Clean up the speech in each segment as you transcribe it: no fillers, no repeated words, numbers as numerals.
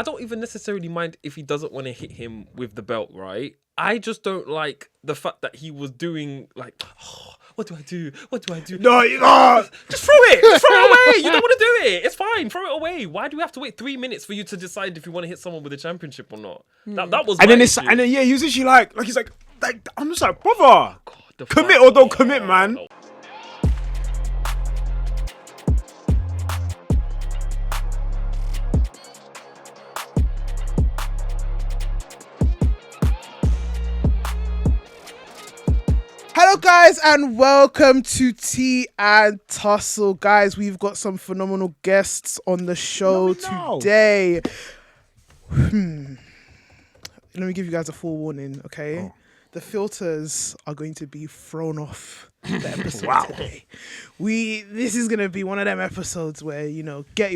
don't even necessarily mind if he doesn't want to hit him with the belt, right? I just don't like the fact that he was doing like, oh, what do I do? What do I do? No, you know. Just throw it. Just throw it away. You don't want to do it. It's fine. Throw it away. Why do we have to wait 3 minutes for you to decide if you want to hit someone with a championship or not? That was. And my then issue. he was actually like he's like I'm just like, brother, God, commit or don't commit, man. No. Hello guys and welcome to Tea and Tussle. Guys, we've got some phenomenal guests on the show today. Let me give you guys a forewarning, okay? Oh. The filters are going to be thrown off the episode today. This is gonna be one of them episodes where, you know, get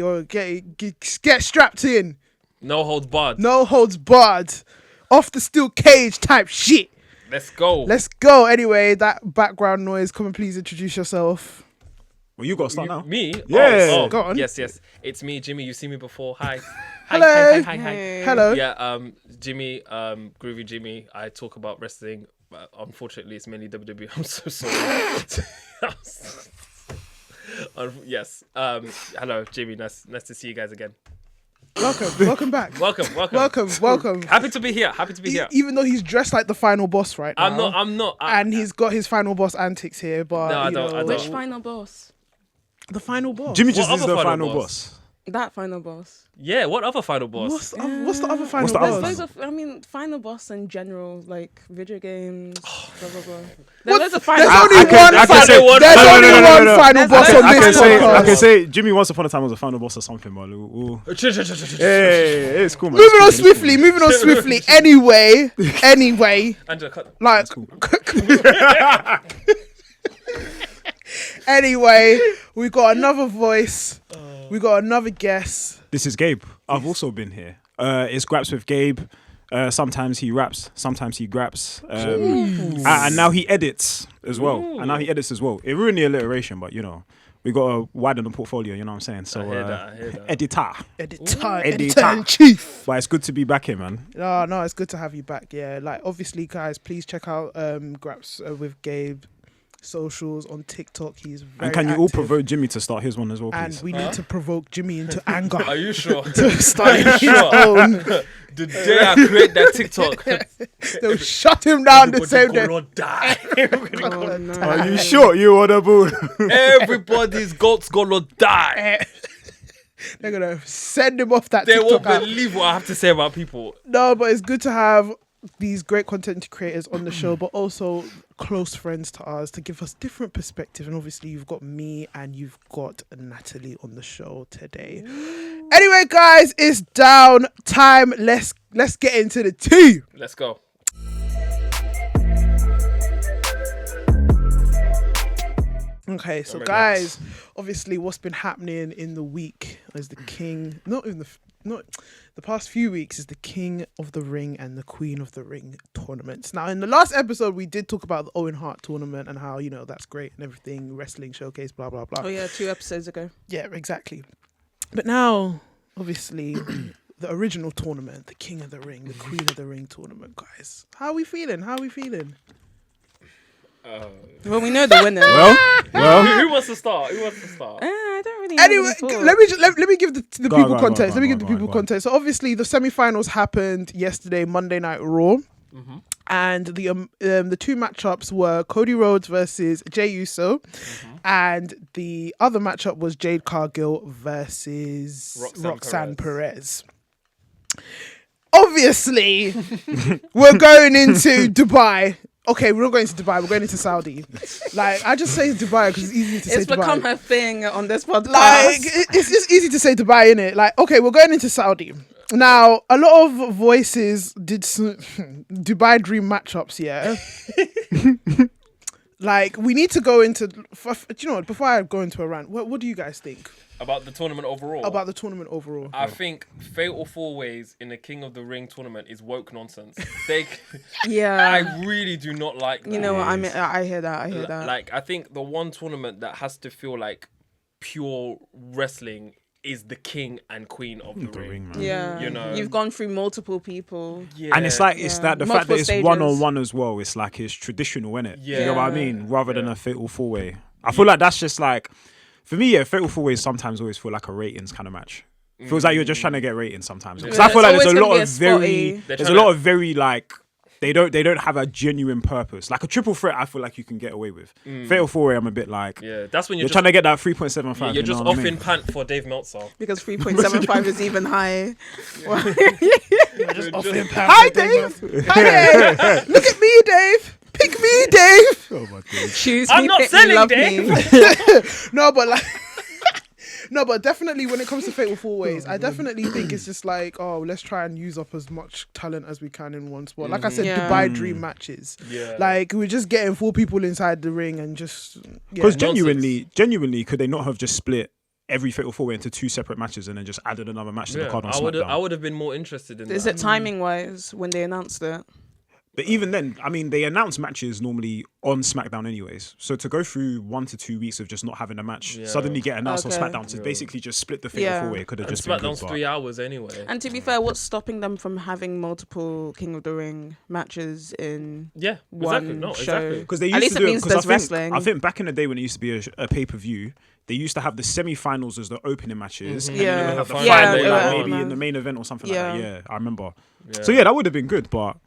strapped in. No holds barred. No holds barred. Off the steel cage type shit. Let's go. Let's go. Anyway, that background noise, come and please introduce yourself. Well, you got to start now. Me? Yeah. Oh, Go on. Yes. It's me, Jimmy. You've seen me before. Hi. Hello. Hi. Hello. Yeah, Jimmy, Groovy Jimmy. I talk about wrestling, but unfortunately it's mainly WWE. I'm so sorry. Yes. Hello, Jimmy. Nice to see you guys again. Welcome back. Welcome. Happy to be here. Even though he's dressed like the final boss right now. I'm not. And he's got his final boss antics here, but No, I don't. Which final boss? The final boss. Jimmy just What is other the final final boss? boss. That final boss. Yeah, what other final boss? What's the other final What's the other boss? final? Final boss in general, like video games, blah blah blah. What? There's a final. There's only I can- one I can final. say- There's no, only no, no, one no. final boss on I this can podcast. say Jimmy once upon a time was a final boss or something, but hey, it's cool, man. Moving on swiftly. Anyway. Angela, cut. Like, anyway, we got another voice. We got another guest. This is Gabe. I've also been here. It's Graps with Gabe. Sometimes he raps, sometimes he graps. And now he edits as well. It ruined the alliteration, but you know, we got to widen the portfolio, you know what I'm saying? So, I hear that. Editor in chief. But it's good to be back here, man. No, it's good to have you back. Yeah, like obviously, guys, please check out Graps with Gabe socials on TikTok. He's very And can you all active. provoke Jimmy to start his one as well, And please? we need to provoke Jimmy into anger. Are you sure? to start his sure? own. The day I create that TikTok, They'll shut him down the same day. gonna die. Oh, no. Are you sure you want to boo? Everybody's goat's gonna die. They're gonna send him off that They TikTok won't app. believe what I have to say about people. No, but it's good to have these great content creators on the show, but also close friends to us to give us different perspective. And obviously, you've got me and you've got Natalie on the show today. Anyway, guys, it's down time. Let's get into the tea. Let's go. Okay, so guys, obviously, what's been happening in the week is the king, not the past few weeks, is the King of the Ring and the Queen of the Ring tournaments. Now, in the last episode, we did talk about the Owen Hart tournament and how, you know, that's great and everything, wrestling showcase, blah, blah, blah. Oh yeah, 2 episodes ago. Yeah, exactly. But now, obviously, the original tournament, the King of the Ring, the Queen of the Ring tournament, guys. How are we feeling? Well, we know the winner. Well, Who wants to start? I don't really. Know Anyway, let me give the people context. Let me give the people go on. context. So obviously the semi-finals happened yesterday, Monday Night Raw, and the two matchups were Cody Rhodes versus Jey Uso, and the other matchup was Jade Cargill versus Roxanne Perez. Obviously, we're going into Dubai. Okay, we're not going to Dubai. We're going into Saudi. Like, I just say Dubai because it's easy to say It's Dubai. become her thing on this podcast. Like, it's just easy to say Dubai, innit? Like, okay, we're going into Saudi. Now, a lot of voices did Dubai dream matchups, yeah? Like, we need to go into... Do you know what? Before I go into a rant, what do you guys think About the tournament overall. about the tournament overall? I think Fatal 4-Ways in the King of the Ring tournament is woke nonsense. yeah. I really do not like that. You know what? I hear that. Like, I think the one tournament that has to feel like pure wrestling is the king and queen of the ring. man. Yeah, You know. you've gone through multiple people. Yeah. And it's like it's Yeah. that the fact Multiple that it's stages. 1-on-1 as well. It's like it's traditional, innit? Yeah. You know what I Yeah. mean? Rather than Yeah. a fatal 4-way. I feel like that's just like, for me, yeah, fatal 4-ways sometimes always feel like a ratings kind of match. Feels like you're just trying to get ratings sometimes. Because I It's feel like there's always a gonna lot be of a very, spotty- They're there's a trying lot to- of very like. They don't have a genuine purpose. Like a triple threat, I feel like you can get away with. Fatal 4-way, I'm a bit like, Yeah, that's when you're you're trying just, to get that 3.75. you're you just know what off I mean? in pant for Dave Meltzer. Because 3.75 is even high. Hi, Dave. Hi, Dave. Look at me, Dave. Pick me, Dave. Oh my God. Choose I'm me, not pick me, selling, love Dave. me. No, but like. No, but definitely when it comes to fatal 4-ways, I definitely think it's just like, oh, let's try and use up as much talent as we can in one spot. Like I said, Yeah. Dubai Dream matches. Yeah. Like we're just getting 4 people inside the ring and just Because Nonsense. genuinely, could they not have just split every fatal 4-way into 2 separate matches and then just added another match to the card on SmackDown? I would have been more interested in Is that. it timing wise when they announced it? But even then, I mean, they announce matches normally on SmackDown anyways. So to go through 1 to 2 weeks of just not having a match, Yeah. suddenly get announced Okay. on SmackDown to basically just split the fatal Yeah. 4-way could have And just been good. SmackDown's But 3 hours anyway. And to be fair, what's stopping them from having multiple King of the Ring matches in Yeah, one exactly. No, show? exactly. because they At used least to it do it means because there's wrestling. I think back in the day when it used to be a pay-per-view, they used to have the semi-finals as the opening matches, and then Yeah. they would have the Yeah. final, Yeah, like yeah. maybe Yeah. in the main event or something Yeah. like that. Yeah, I remember. Yeah. So yeah, that would have been good, but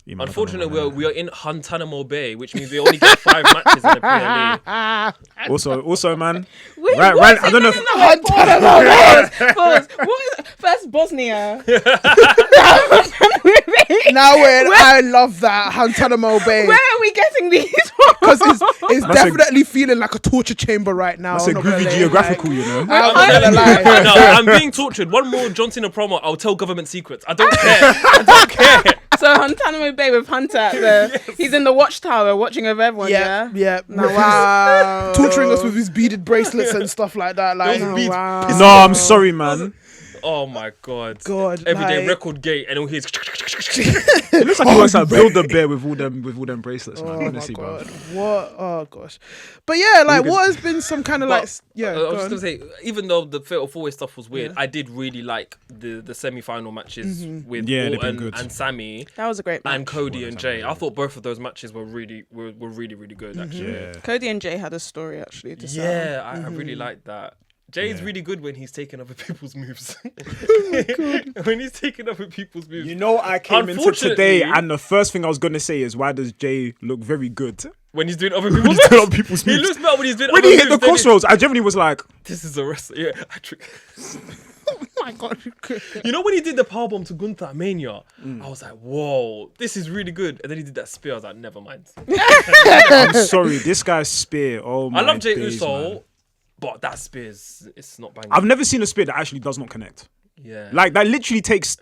yeah, man, I don't know Unfortunately, about we are in Hunternamo Bay, which means we only get 5 matches in the PLE. that. Also, man, Wait, right, what? I don't know. If, Pause. What is first Bosnia? Now I love that Hunternamo Bay Where are we getting these because from? it's definitely feeling like a torture chamber right now. that's a I'm not gonna groovy lie. geographical, you know. I'm not gonna lie. No, I'm being tortured. One more John Cena promo, I'll tell government secrets. I don't care. I don't care. So Hunternamo Bay with Hunter at the he's in the watchtower watching over everyone, yeah? Yeah. No, wow. Torturing us with his beaded bracelets and stuff like that. Like, Those Oh, beats wow. No, I'm sorry, man. Oh my God. God, Everyday like- record gate, and all his. It looks like he works at Build a Bear with all them bracelets, man. Oh my Honestly, bro. God. What? Oh gosh. But yeah, like, what has been some kind of like, yeah. I go was just on. gonna say, even though the fatal 4-way stuff was weird, I did really like the semi-final matches with Yeah, they've been Orton good. and Sammy That was a great match. and Cody and Jay. I thought both of those matches were really good actually. Yeah. Cody and Jay had a story actually to sell. Yeah, I really liked that. Jay's really good when he's taking over people's moves. When he's taking over people's moves. You know, I came into Unfortunately- today, and the first thing I was gonna say is, why does Jay look very good When he's doing other when people's he's doing moves. on people's He moves? looks better when he's doing When other he hit the moves, doesn't he? crossroads, I genuinely was like, This is a wrestler. Yeah, Oh my God. You know when he did the powerbomb to Gunther at Mania, I was like, "Whoa, this is really good." And then he did that spear. I was like, "Never mind." I'm sorry, this guy's spear. Oh my I love Jay days, Uso, man. but that spear it's not banging. I've never seen a spear that actually does not connect. Yeah, Like that literally takes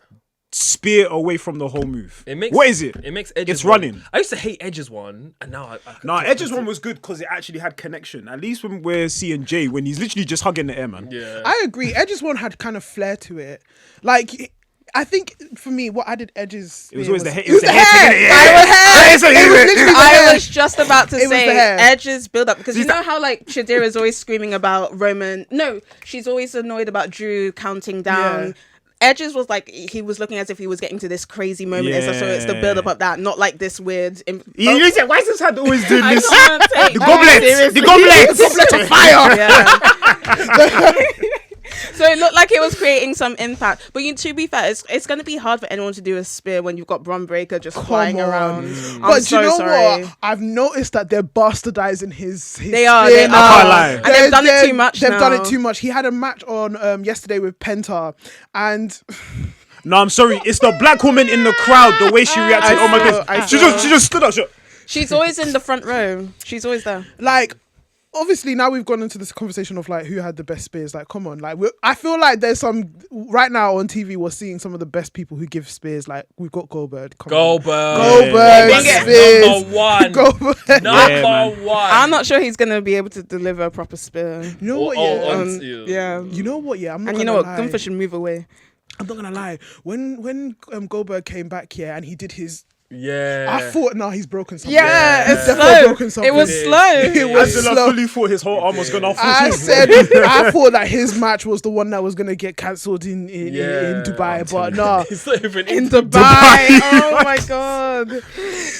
spear away from the whole move. it makes What is it? It makes Edge's It's one- running. I used to hate Edge's one, and now I Nah, Edge's one was good because it actually had connection. At least when we're seeing Jay, when he's literally just hugging the air, man. Yeah, I agree. Edge's one had kind of flair to it. Like, I think for me, what added Edge's It was spear always the hair. It was the hair. Yeah. It was hair. It was the It was hair. literally the I hair. was just about to It was the say hair. Edge's build up because you know how like Shadira is always screaming about Roman. No, she's always annoyed about Drew counting down. Yeah. Edge's was like he was looking as if he was getting to this crazy moment, and so it's the build up of that, not like this weird. You said, why is this hand always doing I this? can't take The that goblet! seriously. The goblet! Goblet of fire. Yeah. So it looked like it was creating some impact. But to be fair, it's going to be hard for anyone to do a spear when you've got Bron Breaker just flying Come on. around. But do you know sorry. what? I've noticed that they're bastardizing his They are. spear They now. are. can't lie. And they've done it too much They've now. done it too much. He had a match on yesterday with Penta, and No, I'm sorry. It's the black woman in the crowd. The way she reacted. Oh my saw- I god. She saw. just stood up. She's always in the front row. She's always there. like, obviously now we've gone into this conversation of like who had the best spears. Like, come on, like I feel like there's some right now on TV. We're seeing some of the best people who give spears. Like we've got Goldberg. Come on. Goldberg Goldberg spears. number one. Goldberg. Number man. one. I'm not sure he's going to be able to deliver a proper spear. You know what? Yeah. Yeah. You know what? Yeah. I'm not And you gonna know what? lie. Gunther should move away. I'm not gonna lie. When Goldberg came back here and he did his Yeah. I thought, he's broken something. Yeah, it's definitely slow. broken something. It was slow. It was Angela slow. fully thought his whole arm was gonna fall. I thought that his match was the one that was gonna get cancelled in Dubai, but no, It's not even In Dubai. Oh my god.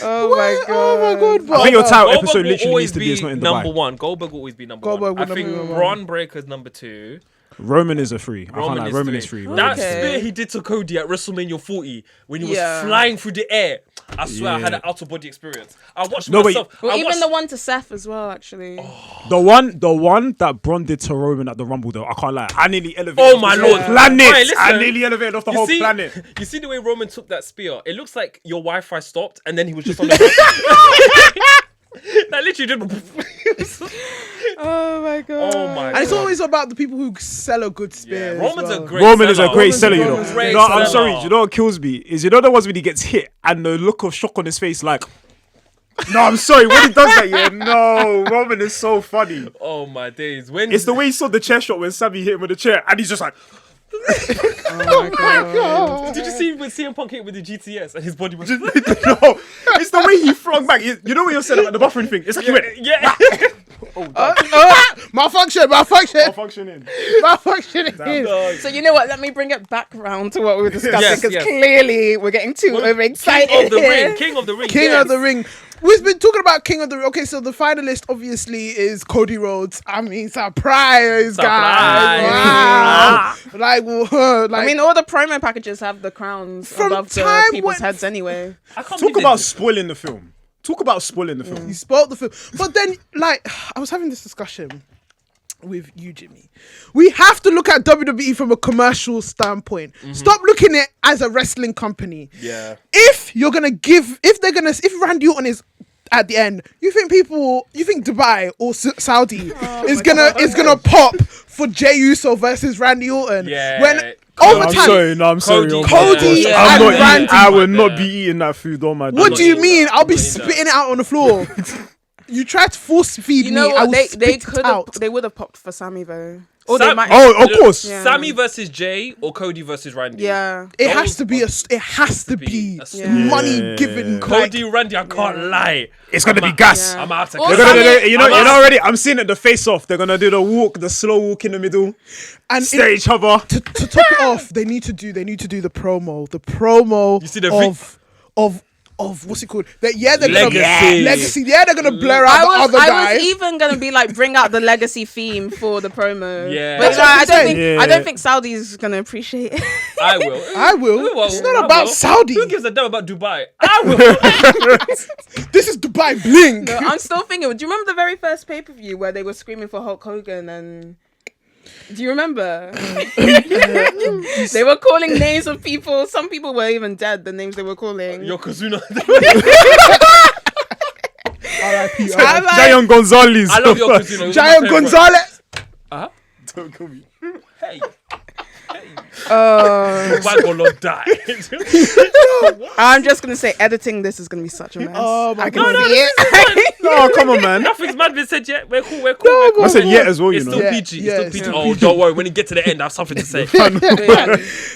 Oh my god. oh my god! I think your title Goldberg episode will literally always needs to be it's not in number Dubai. one. Goldberg will always be number Goldberg one. I will think be number Braun Breaker's number 2. Roman is a 3. I can't lie. Roman is 3. That Okay. spear he did to Cody at WrestleMania 40 when he was Yeah. flying through the air. I swear I had Yeah. an out of body experience. I watched No, but- myself. Well, I even watched, the one to Seth as well, actually. The one that Braun did to Roman at the Rumble, though, I can't lie. I nearly elevated. Oh off my the lord! whole planet. Right, listen. I nearly elevated off the whole see, planet. You see the way Roman took that spear? It looks like your Wi-Fi stopped and then he was just on the ground. That literally did. Oh my god. Oh my And it's god. always about the people who sell a good spear. Yeah, Roman's as a well. great Roman is a seller. great seller, you know. Roman's a great No, I'm seller. sorry. You know what kills me is the ones when he gets hit and the look of shock on his face, like. No, I'm sorry. When he does that, yeah, no, Roman is so funny. Oh my days! When It's the way he saw the chair shot when Sammy hit him with the chair, and he's just like, Oh my god! did you see when CM Punk hit with the GTS and his body was? no. It's the way he flung back. You know when you're saying about the buffering thing? It's like he went, Yeah. Malfunctioning. malfunctioning. Malfunctioning. So you know what? Let me bring it back round to what we were discussing Yes, because yes. clearly we're getting too overexcited King of the here. ring. King of the ring. King yes. of the Ring. We've been talking about King of the Ring. Okay, so the finalist obviously is Cody Rhodes. I mean, surprise, guys! Wow. Like, I mean, all the promo packages have the crowns From above the time people's when- heads anyway. I can't Talk believe about they- spoiling the film. Talk about spoiling the film. he spoiled the film. But then, like, I was having this discussion with you, Jimmy. We have to look at WWE from a commercial standpoint. Stop looking at it as a wrestling company. Yeah. If you're gonna give, if Randy Orton is at the end, you think Dubai or Saudi is gonna pop for Jey Uso versus Randy Orton? Yeah. When No, over I'm time, sorry. No, I'm sorry. Cody- oh my Cody gosh. and I'm not Randy. eating, I will Yeah. not be eating that food. Oh my what God. do you eating mean? that. I'll be I'm not eating spitting it out on the floor. You try to force feed You know me, I what? will They spit they it could have out. they would have popped for Sammy though. Or they Sam- might. Oh, of course. Yeah. Sammy versus Jay or Cody versus Randy. Yeah. It Those has to be a Yeah. money Yeah. given. Cody Randy, I can't lie. It's gonna I'm be out. gas. Yeah. I'm out. Or They're gonna Sammy- do, you know already. I'm seeing it. The face off. They're gonna do the walk, the slow walk in the middle, And stare at each other. to top it off, they need to do the promo. The promo You see the of what's it called? They're gonna Legacy. legacy. Yeah, they're gonna blur out I the other guy. was even gonna be like bring out the legacy theme for the promo. Yeah. But That's what I I'm don't saying. think I don't think Saudi's gonna appreciate it. I will. I will. Well, It's I not about will. Saudi. Who gives a damn about Dubai? I will. This is Dubai bling. No, I'm still thinking. Do you remember the very first pay per view where they were screaming for Hulk Hogan and? Do you remember? They were calling names of people. Some people were even dead. The names they were calling. Yokozuna. R.I.P. I'm like- Giant Gonzalez. I love Yokozuna. He was my Giant favourite. Gonzalez. Don't call me. Hey. Oh, Dubai gonna die. I'm just gonna say editing this is gonna be such a mess. Oh my I can God. see it. No, come on, man. Nothing's mad been said yet. We're cool. We're cool. we're cool. I said yeah as well. You It's know. still Yeah, PG. yeah, It's it's still PG. still Oh, don't worry. When you get to the end, I have something to say.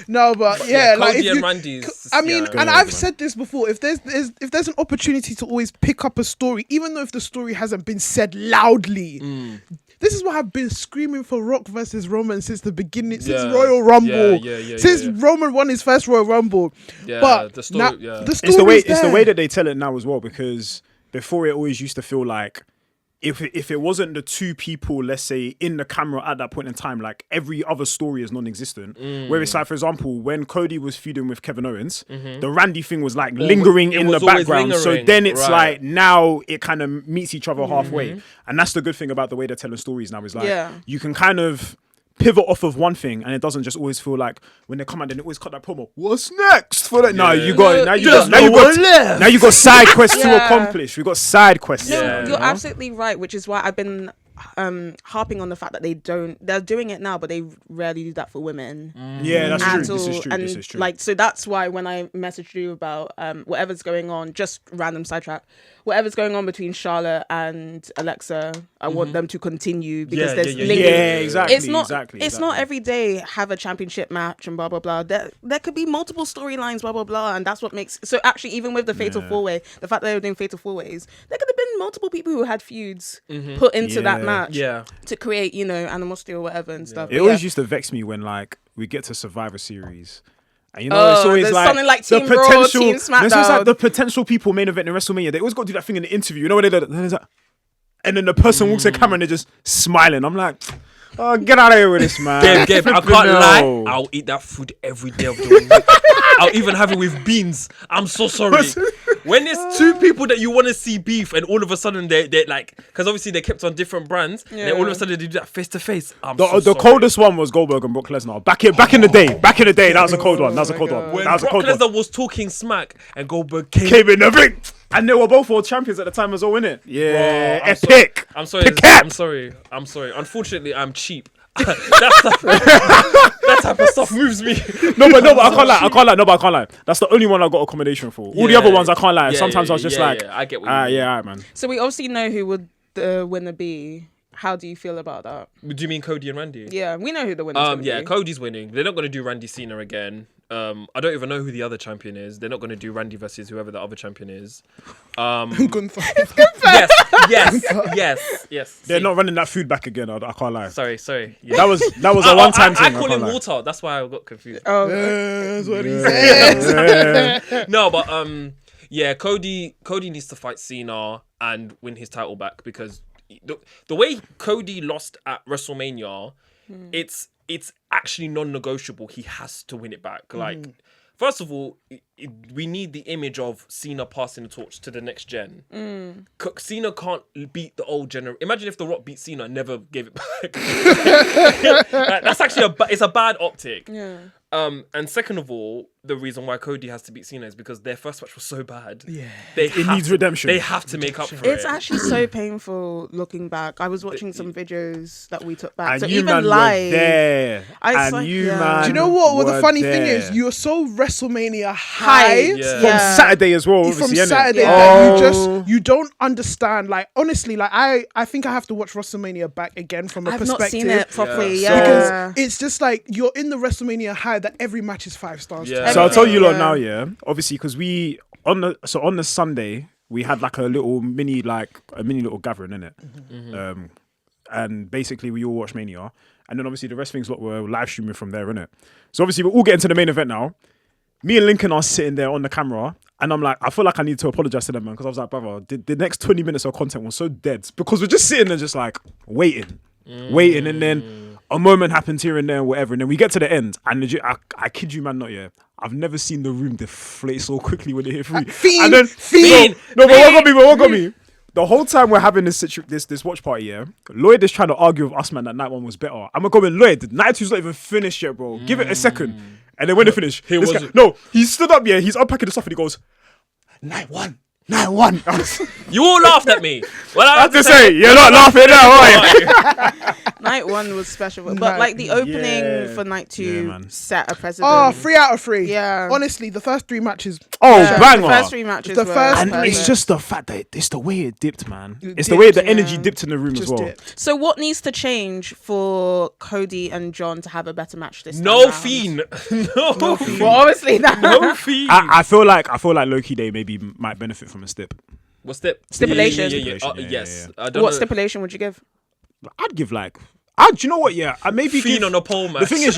No, but yeah, like Cody if and you, Randy's. I mean, yeah. and I've said this before. If there's an opportunity to always pick up a story, even though if the story hasn't been said loudly, this is what I've been screaming for Rock versus Roman since the beginning, since Yeah. Royal Rumble, Yeah, since yeah. Roman won his first Royal Rumble. Yeah, But the story- now, yeah. the story It's the way. is It's the there. way that they tell it now as well. Because before it always used to feel like. If it wasn't the two people, let's say, in the camera at that point in time, like every other story is non-existent. Where it's like, for example, when Cody was feuding with Kevin Owens, the Randy thing was like lingering it in the was always background. So lingering, then it's right. like now it kind of meets each other halfway, and that's the good thing about the way they're telling stories now. Is like Yeah. you can kind of pivot off of one thing, and it doesn't just always feel like when they come out, then they always cut that promo. What's next for that? No, you got now you got now you got side quests to Yeah. accomplish. We got side quests. No, Yeah. you're absolutely right, which is why I've been harping on the fact that they're doing it now, but they rarely do that for women. Yeah, that's true. At This is all. true. And This is true. like, so that's why when I messaged you about whatever's going on, just random sidetrack. whatever's going on between Charlotte and Alexa, I want them to continue because Yeah, there's yeah, linking. Yeah, exactly. It's not. exactly, It's not every day have a championship match and blah blah blah. There could be multiple storylines, blah blah blah, and that's what makes. So actually, even with the Fatal 4-Way, the fact that they were doing Fatal 4-Ways, there could have been multiple people who had feuds put into that match to create, animosity or whatever and stuff. It But always used to vex me when like we get to Survivor Series. And it's always there's like something like the Team Raw, potential. Team It's always like SmackDown. the potential people main event in WrestleMania. They always got to do that thing in the interview. You know what they do? And then the person walks the camera and they're just smiling. I'm like, oh, get out of here with this, man. Gabe, I can't lie. I'll eat that food every day of the week. I'll even have it with beans. I'm so sorry. When there's two people that you want to see beef and all of a sudden they're like, because obviously they kept on different brands, and then all of a sudden they do that face to face. The coldest one was Goldberg and Brock Lesnar. Back in the day, that was a cold one. That was a cold one. When That was a Brock cold one. Lesnar was talking smack and Goldberg came. Came in the ring, and they were both world champions at the time as well, innit? Yeah, I'm epic. I'm sorry. Pick I'm sorry. Unfortunately, I'm cheap. that type of stuff moves me. No, but I can't lie. That's the only one I got accommodation for. All the other ones I can't lie. Sometimes I was just like, I get what you mean. yeah, alright, man. So we obviously know who would the winner be. How do you feel about that? Do you mean Cody and Randy? Yeah, we know who the winner is. Cody's winning. They're not going to do Randy Cena again. I don't even know who the other champion is. They're not going to do Randy versus whoever the other champion is. Gunther. Yes. They're not running that food back again. I can't lie. Sorry. Yeah. That was a one-time thing. I call him lie. water. That's why I got confused. Oh, That's what he said. No, but Cody needs to fight Cena and win his title back because the way Cody lost at WrestleMania, it's actually non-negotiable. He has to win it back. Like, first of all, we need the image of Cena passing the torch to the next gen. Cena can't beat the old generation. Imagine if The Rock beat Cena and never gave it back. That's actually it's a bad optic. yeah. And second of all, the reason why Cody has to beat Cena is because their first match was so bad. Yeah. It needs redemption. They have to make up for It's it. actually so painful looking back. I was watching some videos that we took back. And So you even man live, were there. I And saw- you yeah. man Do you know what? Well, the were funny thing there. is, you're so WrestleMania high. Yeah. From Saturday as well. From obviously, innit? Saturday, Yeah. that you don't understand. Like, honestly, like I think I have to watch WrestleMania back again from a I've perspective. not seen it properly. Yeah. Yeah. Because it's just like you're in the WrestleMania high that every match is 5 stars. Yeah. So I'll tell you lot Yeah. now, yeah. Obviously, because we on the Sunday we had like a mini little gathering in it, and basically we all watched Mania, and then obviously the rest of things lot were live streaming from there, innit. So obviously we're all getting to the main event now. Me and Lincoln are sitting there on the camera, and I'm like, I feel like I need to apologize to them, man, because I was like, brother, the next 20 minutes of content was so dead because we're just sitting there, just like waiting, and then a moment happens here and there, and whatever, and then we get to the end, and legit, I kid you, man, not yet. I've never seen the room deflate so quickly when they hit free. Fiend, And then Fiend, no, but what got me? The whole time we're having this watch party, yeah, Lloyd is trying to argue with us, man, that night one was better. I'm going, Lloyd, night two's not even finished yet, bro. Give it a second. And then when they finish, he stood up, yeah, he's unpacking the stuff and he goes, night one. You all laughed at me. Well, I I have to say, you're not laughing now, are you? Night one was special, but like the opening Yeah. for night Yeah, two man. set a precedent. Oh, 3 out of 3. Yeah. Honestly, the first 3 matches. Oh, Yeah, banger. the first 3 matches. The were first- And perfect. it's just the fact that it's the way it dipped, man. It It's the way dipped, the energy yeah. dipped in the room as Just well. dipped. So what needs to change for Cody and John to have a better match this time no round? fiend. No fiend. Well, obviously that. No fiend. I feel like Loki Day maybe might benefit from a stip. What's that? Stipulation. Yeah. Stipulation, Yes. yeah. I don't What know. stipulation would you give? I'd give like, do you know what? Yeah, I maybe Fiend give, on a pole match. The thing is,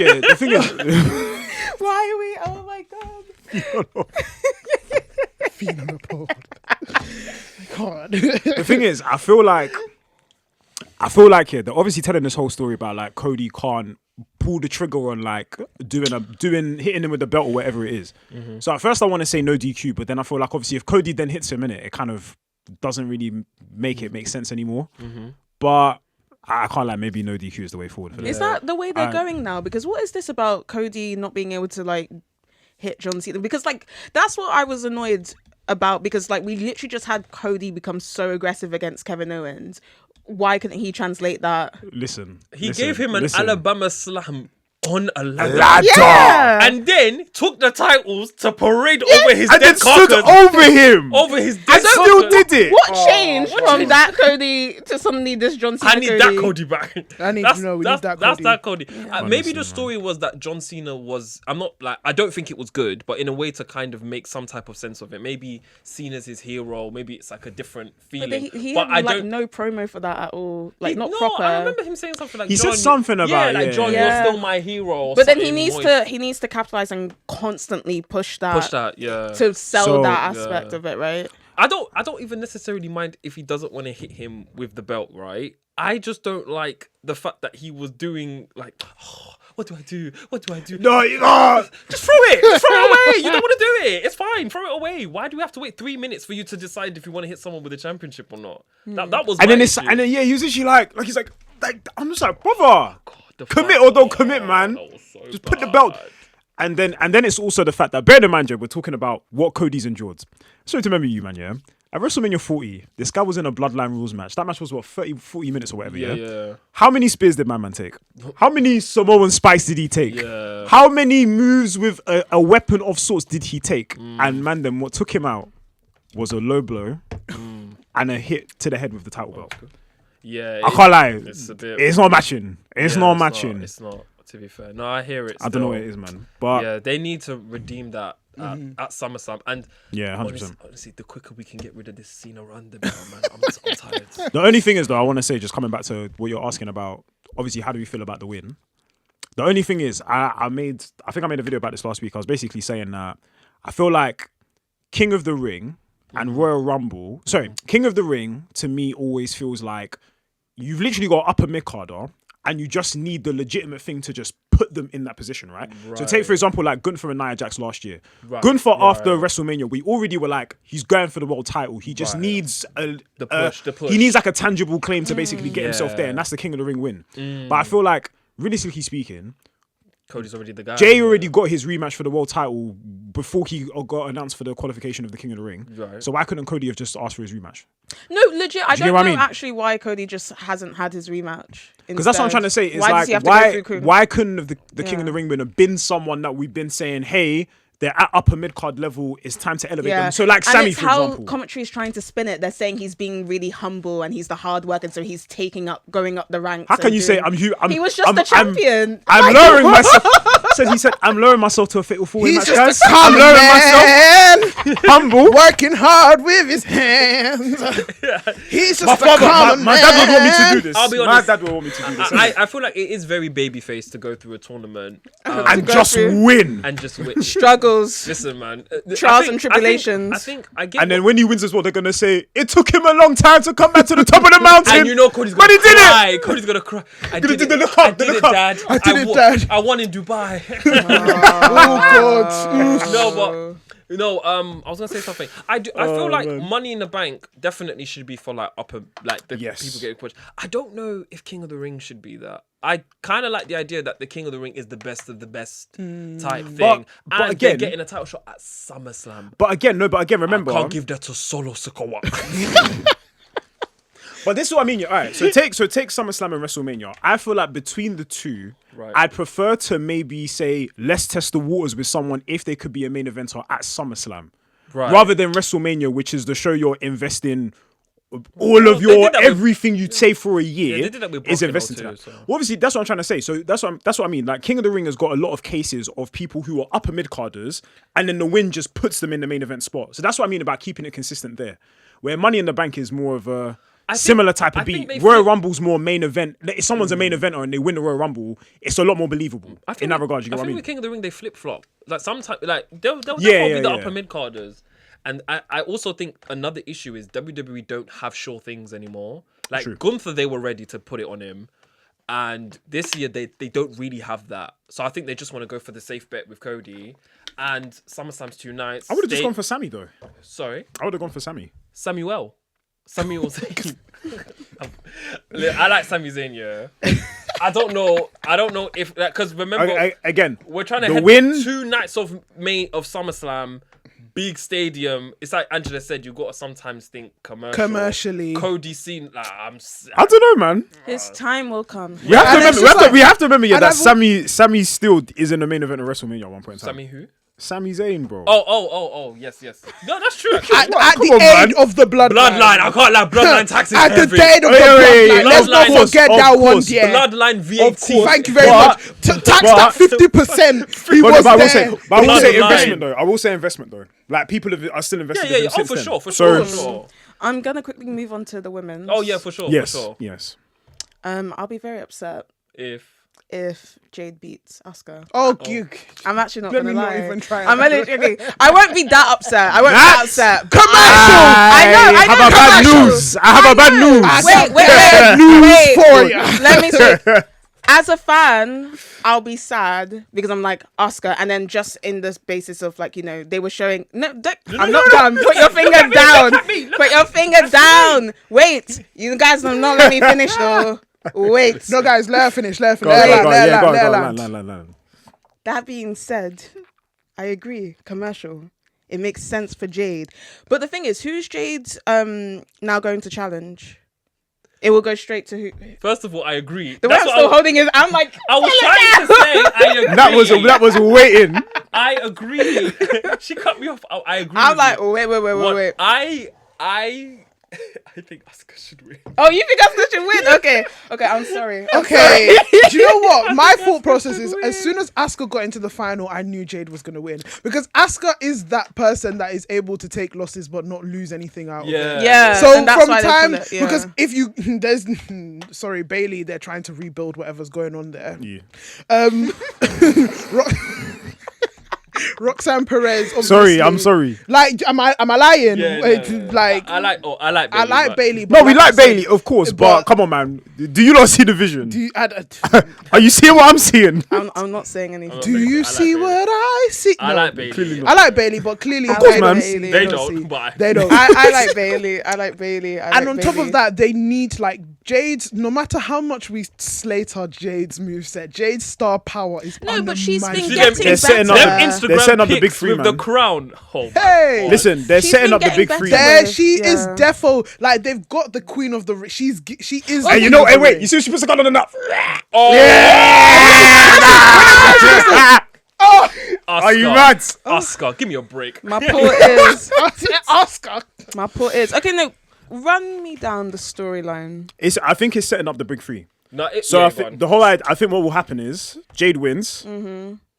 Why are we? Oh my god. Fiend on the pole. God. the thing is, I feel like yeah, they're obviously telling this whole story about like Cody can't pull the trigger on like hitting him with the belt or whatever it is. So at first I want to say no DQ, but then I feel like obviously if Cody then hits him in it kind of doesn't really make sense anymore. But I can't lie, maybe no DQ is the way forward for Is them. that the way they're going now? Because what is this about Cody not being able to like hit John Cena? Because like that's what I was annoyed about, because like we literally just had Cody become so aggressive against Kevin Owens. Why couldn't he translate that? Listen, He gave him an Alabama slam on a ladder. Yeah. And then took the titles to parade over his And then dead stood carcass. over him. Over his And dead still carcass. did it. What changed from that Cody to suddenly this John Cena I need that Cody back. I need That's- to know. We that's, need that That's Cody. that Cody. Maybe Honestly, the story was that John Cena was. I'm not like. I don't think it was good, but in a way to kind of make some type of sense of it. Maybe Cena's his hero. Maybe it's like a different feeling. But he but had I like don't. no promo for that at all. Like not no, proper. I remember him saying something like He said John, something about, like yeah, John, yeah. you're still my hero. Or But then he something needs to capitalize and constantly push that yeah. to sell So, that aspect of it, right? I don't even necessarily mind if he doesn't want to hit him with the belt, right? I just don't like the fact that he was doing like, oh, what do I do? What do I do? No, Just throw it. Just throw it away. You don't want to do it. It's fine. Throw it away. Why do we have to wait 3 minutes for you to decide if you want to hit someone with a championship or not? That was. and my then it's issue. and then he was actually like he's like I'm just like, brother, The commit fight- or don't commit, man. that was so Just put the bad. belt. And then it's also the fact that bear in mind, we're talking about what Cody's endured. Sorry to remember you, man. Yeah, at WrestleMania 40, this guy was in a Bloodline Rules match. That match was what 40 minutes or whatever. Yeah. How many spears did my man take? How many Samoan spikes did he take? Yeah. How many moves with a weapon of sorts did he take? And man, then what took him out was a low blow and a hit to the head with the title belt. Yeah. I can't lie. It's a bit. It's not matching. It's yeah, not matching. It's not. To be fair, no, I hear it. I don't know still. what it is, man. But Yeah, they need to redeem that at SummerSlam. And yeah, 100%. honestly, the quicker we can get rid of this Cena run, the better, man. I'm tired. The only thing is, though, I want to say, just coming back to what you're asking about, obviously, how do we feel about the win? The only thing is, I think I made a video about this last week. I was basically saying that I feel like King of the Ring and Royal Rumble, King of the Ring, to me, always feels like you've literally got upper mid-carder and you just need the legitimate thing to just put them in that position, right? So take, for example, like Gunther and Nia Jax last year. Gunther, after WrestleMania, we already were like, he's going for the world title. He just needs the push. He needs like a tangible claim to basically get himself there, and that's the King of the Ring win. But I feel like, realistically speaking, Cody's already the guy. Jay already got his rematch for the world title before he got announced for the qualification of the King of the Ring. Right. So why couldn't Cody have just asked for his rematch? No, legit. I Do you don't get what I know mean? actually why Cody just hasn't had his rematch. Because that's what I'm trying to say. Is Why does he like, have to go through why couldn't have the King of the Ring have been someone that we've been saying, hey, they're at upper mid card level. It's time to elevate them. So like and Sammy, it's for how example. commentary is trying to spin it. They're saying he's being really humble and he's the hard worker, and so he's going up the ranks. How can you say I'm? He was just the champion. I'm lowering myself. He said I'm lowering myself to a fatal four-way He's match, just guys. a I'm common lowering myself. man, Humble. working hard with his hands. He's just My a father, common my man. dad would want me to do this. I'll be My honest. dad would want me to do this. I feel like it is very babyface to go through a tournament and go just through. win. and just win. Struggles. Listen, man. Trials and tribulations. I think I get. And then when he wins as well, they're gonna say it took him a long time to come back to the top of the mountain. and you know Cody's but gonna he did cry. it. Cody's gonna cry. I Gonna did do it. the look up, I the did look it, up. Dad. I did it, Dad. I won in Dubai. Oh No, I was gonna say something. I feel like Money in the Bank definitely should be for like upper, like the Yes. people getting pushed. I don't know if King of the Ring should be that. I kind of like the idea that the King of the Ring is the best of the best type thing, but and again- they're getting a title shot at SummerSlam. But again, remember. I can't give that to Solo Sikoa. But this is what I mean. All right, so take SummerSlam and WrestleMania. I feel like between the two, Right. I'd prefer to maybe say let's test the waters with someone if they could be a main eventer at SummerSlam, Right. rather than WrestleMania, which is the show you're investing all of they did your that with- everything you'd save for a year they did that with is Brock invested too, to that. so. Well, obviously, that's what I'm trying to say. So that's what I mean. Like King of the Ring has got a lot of cases of people who are upper mid carders, and then the win just puts them in the main event spot. So that's what I mean about keeping it consistent there. Where Money in the Bank is more of a similar type of I think beat. they Royal flip- Rumble's more main event. If someone's a main eventer and they win the Royal Rumble, it's a lot more believable in that regard. You get I what I think mean? with King of the Ring they flip flop. Like sometimes, like they'll Yeah, be the yeah. upper mid carders. And I also think another issue is WWE don't have sure things anymore. Like True. Gunther, they were ready to put it on him. And this year they don't really have that. So I think they just want to go for the safe bet with Cody. And SummerSlam's 2 nights. I would have just gone for Sammy though. Sorry? I would have gone for Sammy. Samuel Zayn. I like Sami Zayn, yeah. I don't know if because remember Again, we're trying to the head win. 2 nights of SummerSlam big stadium. It's like Angela said, you got to sometimes think commercially. Cody seen like I don't know, man. His time will come. We have to And it's remember. just like- We have to remember. Yeah, and that I've- Sammy still is in the main event of WrestleMania at one point in time. Sammy who? Sami Zayn, bro. Oh, yes. No, that's true. Actually. At Come the on, end man. of the bloodline. I can't lie. Bloodline tax is At the heavy. end of the Wait, bloodline. Let's not bloodline, forget of that one. course. Yeah. Bloodline VAT. Thank you very But- much. Tax that 50%. He was I will there. say, but I will say Bloodline. investment though. I will say investment though. Like people are still invested. in him Yeah. Oh, since for then. sure. For So- sure. I'm gonna quickly move on to the women. Oh, yeah, for sure. Yes, For sure. yes. I'll be very upset if Jade beats Asuka. Oh, you. I'm actually not Let gonna me lie. not even try. I'm literally. I won't be that upset. I won't be that upset. Commercial. I know. have a bad commercial. news. I have a bad news. Wait. for you. Let me speak. As a fan, I'll be sad because I'm like Oscar, and then just in this basis of like, you know, they were showing. I'm not done. Put your finger down. Put your finger down. Wait, you guys are not letting me finish though. Wait. No, guys, let her finish. Let her Go finish. on, go on, yeah, go on, Let her go on, land. land. That being said, I agree. Commercial. It makes sense for Jade. But the thing is, who's Jade's now going to challenge? It will go straight to who? First of all, I agree. The way I'm still holding is, I'm like, I was trying to say, I agree. That was waiting. I agree. She cut me off. I agree. I'm with like, you. wait. I think Asuka should win. Oh, you think Asuka should win? Okay, I'm sorry. Okay. Do you know what? My thought process is as soon as Asuka got into the final, I knew Jade was going to win. Because Asuka is that person that is able to take losses but not lose anything out of it. Yeah. So and that's from why they time, pull it, yeah. because if you, there's, sorry, Bailey, they're trying to rebuild whatever's going on there. Yeah. Roxanne Perez. Sorry, obviously. I'm sorry. Like, am I lying? Yeah, Like, I like Bailey. I like but- Bailey. No, we I like said, Bailey, of course, but- but come on, man. Do you not see the vision? Do you, Are you seeing what I'm seeing? I'm not saying anything. do you I like see Bailey. what I see? I No. like Bailey. Clearly not. I like Bailey, but clearly, Of course, they man. see. They see. don't, but They don't. I like Bailey. I like Bailey. And on top of that, they need like Jade's. No matter how much we slate our Jade's moveset, Jade's star power is No, but she's been unimaginable. getting They're setting better. up- Them Instagram They're setting up the big pics three, with the man. crown. Oh my Hey! God. Listen, they're She's setting been up the getting big better. three. There, man. she is Yeah. defo. Like they've got the queen of the. She is. Hey, you know, hey, wait, you see she puts a gun on the nut. Oh, Are you Asuka. mad? Oscar, give me a break. My poor is. Oscar. My poor is. Okay, no. Run me down the storyline. I think it's setting up the big three. No, So yeah, I go on. think I think what will happen is Jade wins.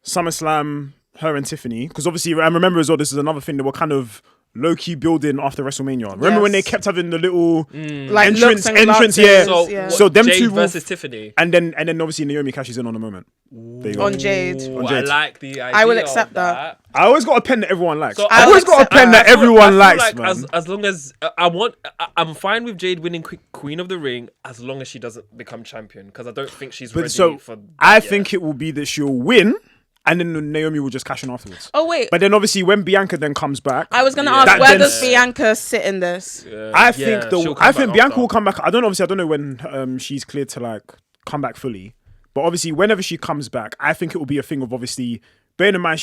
SummerSlam, her and Tiffany, because obviously I remember as well. This is another thing that were kind of low key building after WrestleMania. Remember when they Yes. kept having the little Like entrance, looks and entrance, glances, yeah. So, yeah. So them Jade two will- versus Tiffany. and then obviously Naomi cashes in on the moment. There you go. On Jade. Ooh, Jade. I like the idea. I will of accept that. I always got a pen that everyone likes. So I I always will got a accept pen that. that everyone likes, like man. as long as I'm fine with Jade winning Queen of the Ring as long as she doesn't become champion because I don't think she's ready But so for. I yet. think it will be that she'll win, and then Naomi will just cash in afterwards. Oh wait, But then obviously when Bianca then comes back, I was gonna Yeah. ask That where then- does Bianca sit in this? I think she'll come I think back Bianca after. will come back. I don't know when she's cleared to like come back fully, but obviously whenever she comes back, I think it will be a thing of obviously bearing in mind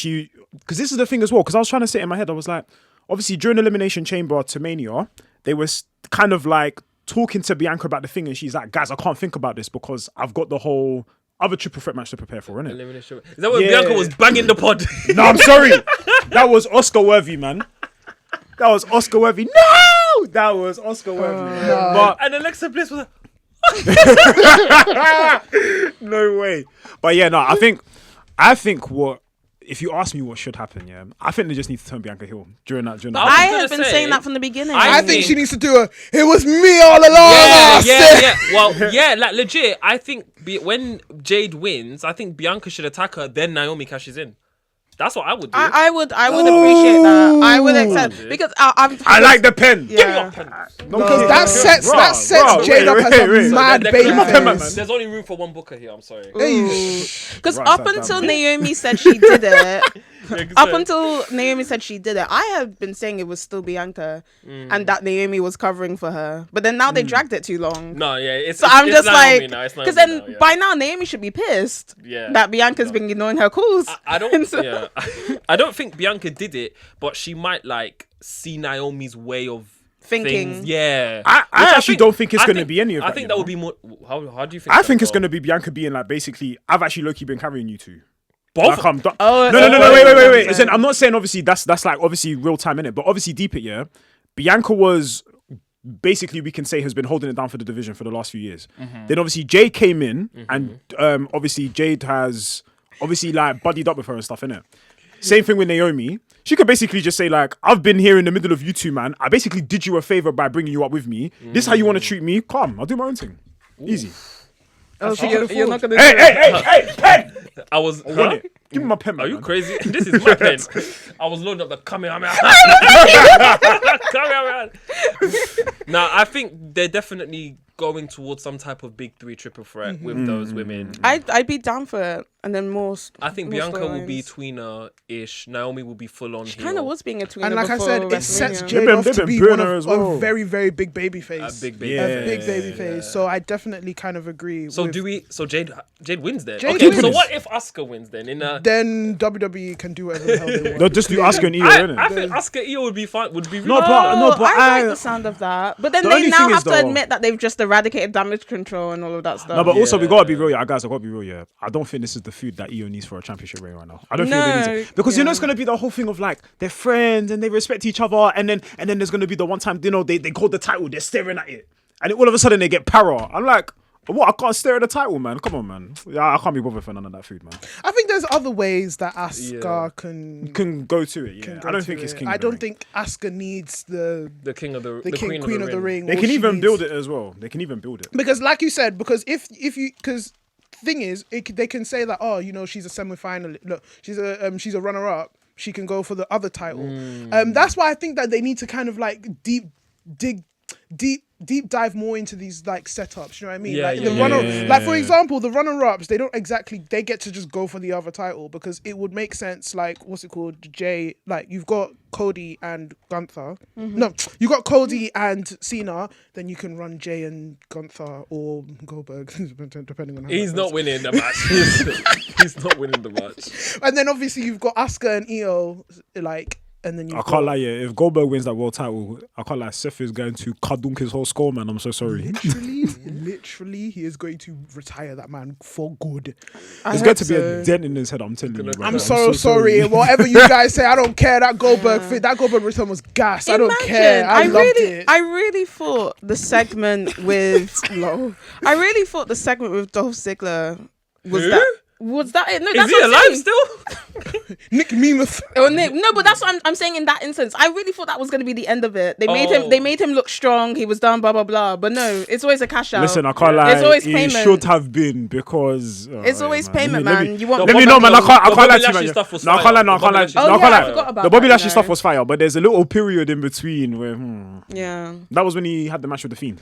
because this is the thing as well. Because I was trying to say it in my head, I was like, obviously during Elimination Chamber to Mania, they was kind of like talking to Bianca about the thing, and she's like, guys, I can't think about this because I've got the whole other triple threat match to prepare for, innit? Elimination. Is that when Yeah. Bianca was banging the pod? No, I'm sorry. That was Oscar worthy, man. That was Oscar worthy. No, that was Oscar worthy. But and Alexa Bliss was like, no way. But yeah, no, I think what if you ask me what should happen, yeah, I think they just need to turn Bianca heel during that. I was I gonna have been say, saying that from the beginning. I think think- she needs to do it was me all along. yeah. Well, yeah, like legit. I think when Jade wins, I think Bianca should attack her. Then Naomi cashes in. That's what I would do. I would appreciate that. I would accept because I'm. I like the pen. Yeah. Because that sets Bruh, Jade up wait, as wait, a wait. mad There- baby there- pen, man. face. There's only room for one booker here. I'm sorry. Hey, Because Right up side until down. Naomi said she did it, Up until Naomi said she did it, I had been saying it was still Bianca, and that Naomi was covering for her. But then now they dragged it too long. No, yeah, I'm just Naomi like, because then by now Naomi should be pissed that Bianca's been ignoring her calls. I don't. Yeah, I don't think Bianca did it, but she might like see Naomi's way of thinking. Things. Yeah, I actually don't think it's going to be any of that. I think that would be more. How do you think? I think it's going to be Bianca being like, basically, I've actually low-key been carrying you two. Both? Like, Oh, no, wait. As in, I'm not saying obviously that's like obviously real time in it, but obviously deep it, yeah. Bianca was basically, we can say, has been holding it down for the division for the last few years. Then obviously Jade came in, and obviously Jade has obviously like buddied up with her and stuff, innit? Same thing with Naomi. She could basically just say like, I've been here in the middle of you two, man. I basically did you a favor by bringing you up with me. This is how you want to treat me? Come, I'll do my own thing. Easy. Oh, so you're not gonna. Hey, pen! I was. Want it. Give me my pen. Are you man. crazy? This is my pen. I was loading up the Kamehameha. Now, I think they're definitely going towards some type of big 3 triple threat with those women. I'd be down for it, and then I think Bianca will be tweener. tweener-ish. Naomi will be full on. She kind of was being a tweener. And like I before said, it sets WrestleMania. Jade off to be one of as well. a very, very big baby face. A big baby. Yeah. A big baby face. So I definitely kind of agree. So with, So Jade wins then. Jade Okay. wins. So what if Asuka wins then? Then WWE can do whatever the hell they want. They'll just do Asuka and Io, innit? I think Asuka Io would be fine. Would be No, really but I like the sound of that. But then The they only now thing is have to though- admit that they've just eradicated damage control and all of that stuff. No, but also we gotta be real, yeah, guys. I gotta be real, yeah. I don't think this is the food that Io needs for a championship reign right now. I don't think they need it because you know it's gonna be the whole thing of like they're friends and they respect each other, and then there's gonna be the one time they hold the title, they're staring at it, and all of a sudden they get para. I'm like, what? I can't stare at the title, man. Come on, man. Yeah, I can't be bothered for none of that food, man. I think there's other ways that Asuka can go to it. Yeah, go I don't to think it's it. king. I of the don't ring. think Asuka needs the queen of the ring. They All can she even needs- build it as well. They can even build it. because, like you said, because because thing is, they can say that, oh, you know, she's a semi-finalist. Look, she's a runner-up. She can go for the other title. That's why I think that they need to kind of like deep dive more into these like setups. You know what I mean? Yeah, like yeah, the yeah, runner, yeah. like for example, the runner-ups, they get to just go for the other title because it would make sense. Like what's it called? Jay, like you've got Cody and Gunther. No, you got Cody and Cena. Then you can run Jay and Gunther or Goldberg, depending on how He's that not goes. winning the match. He's not winning the match. And then obviously you've got Asuka and Io, like, and then I can't lie, yeah. If Goldberg wins that world title, I can't lie. Seth is going to kadunk his whole skull, man. I'm so sorry. Literally, he is going to retire that man for good. There's going to be a dent in his head. I'm telling you. I'm so sorry. Whatever you guys say, I don't care. That Goldberg return was gas. I don't care. I loved it. I really thought the segment with I really thought the segment with Dolph Ziggler was that it? No, that's Is he what I'm alive saying. still? Nick Nemeth. Oh, Nick. No, but that's what I'm saying in that instance. I really thought that was going to be the end of it. They made him look strong. He was done, blah blah blah. But no, it's always a cash out. Listen, I can't lie. It's always it payment. should have been because It's always payment, Let me- man. You want? Let me know, man. I can't Bobby lie to you, Lashley man. stuff was No, I can't lie. No, I fire. can't lie. Bobby No, I Lashley- can't I lie. forgot about The Bobby that, Lashley you stuff know. was fire, but there's a little period in between where Yeah. that was when he had the match with the Fiend.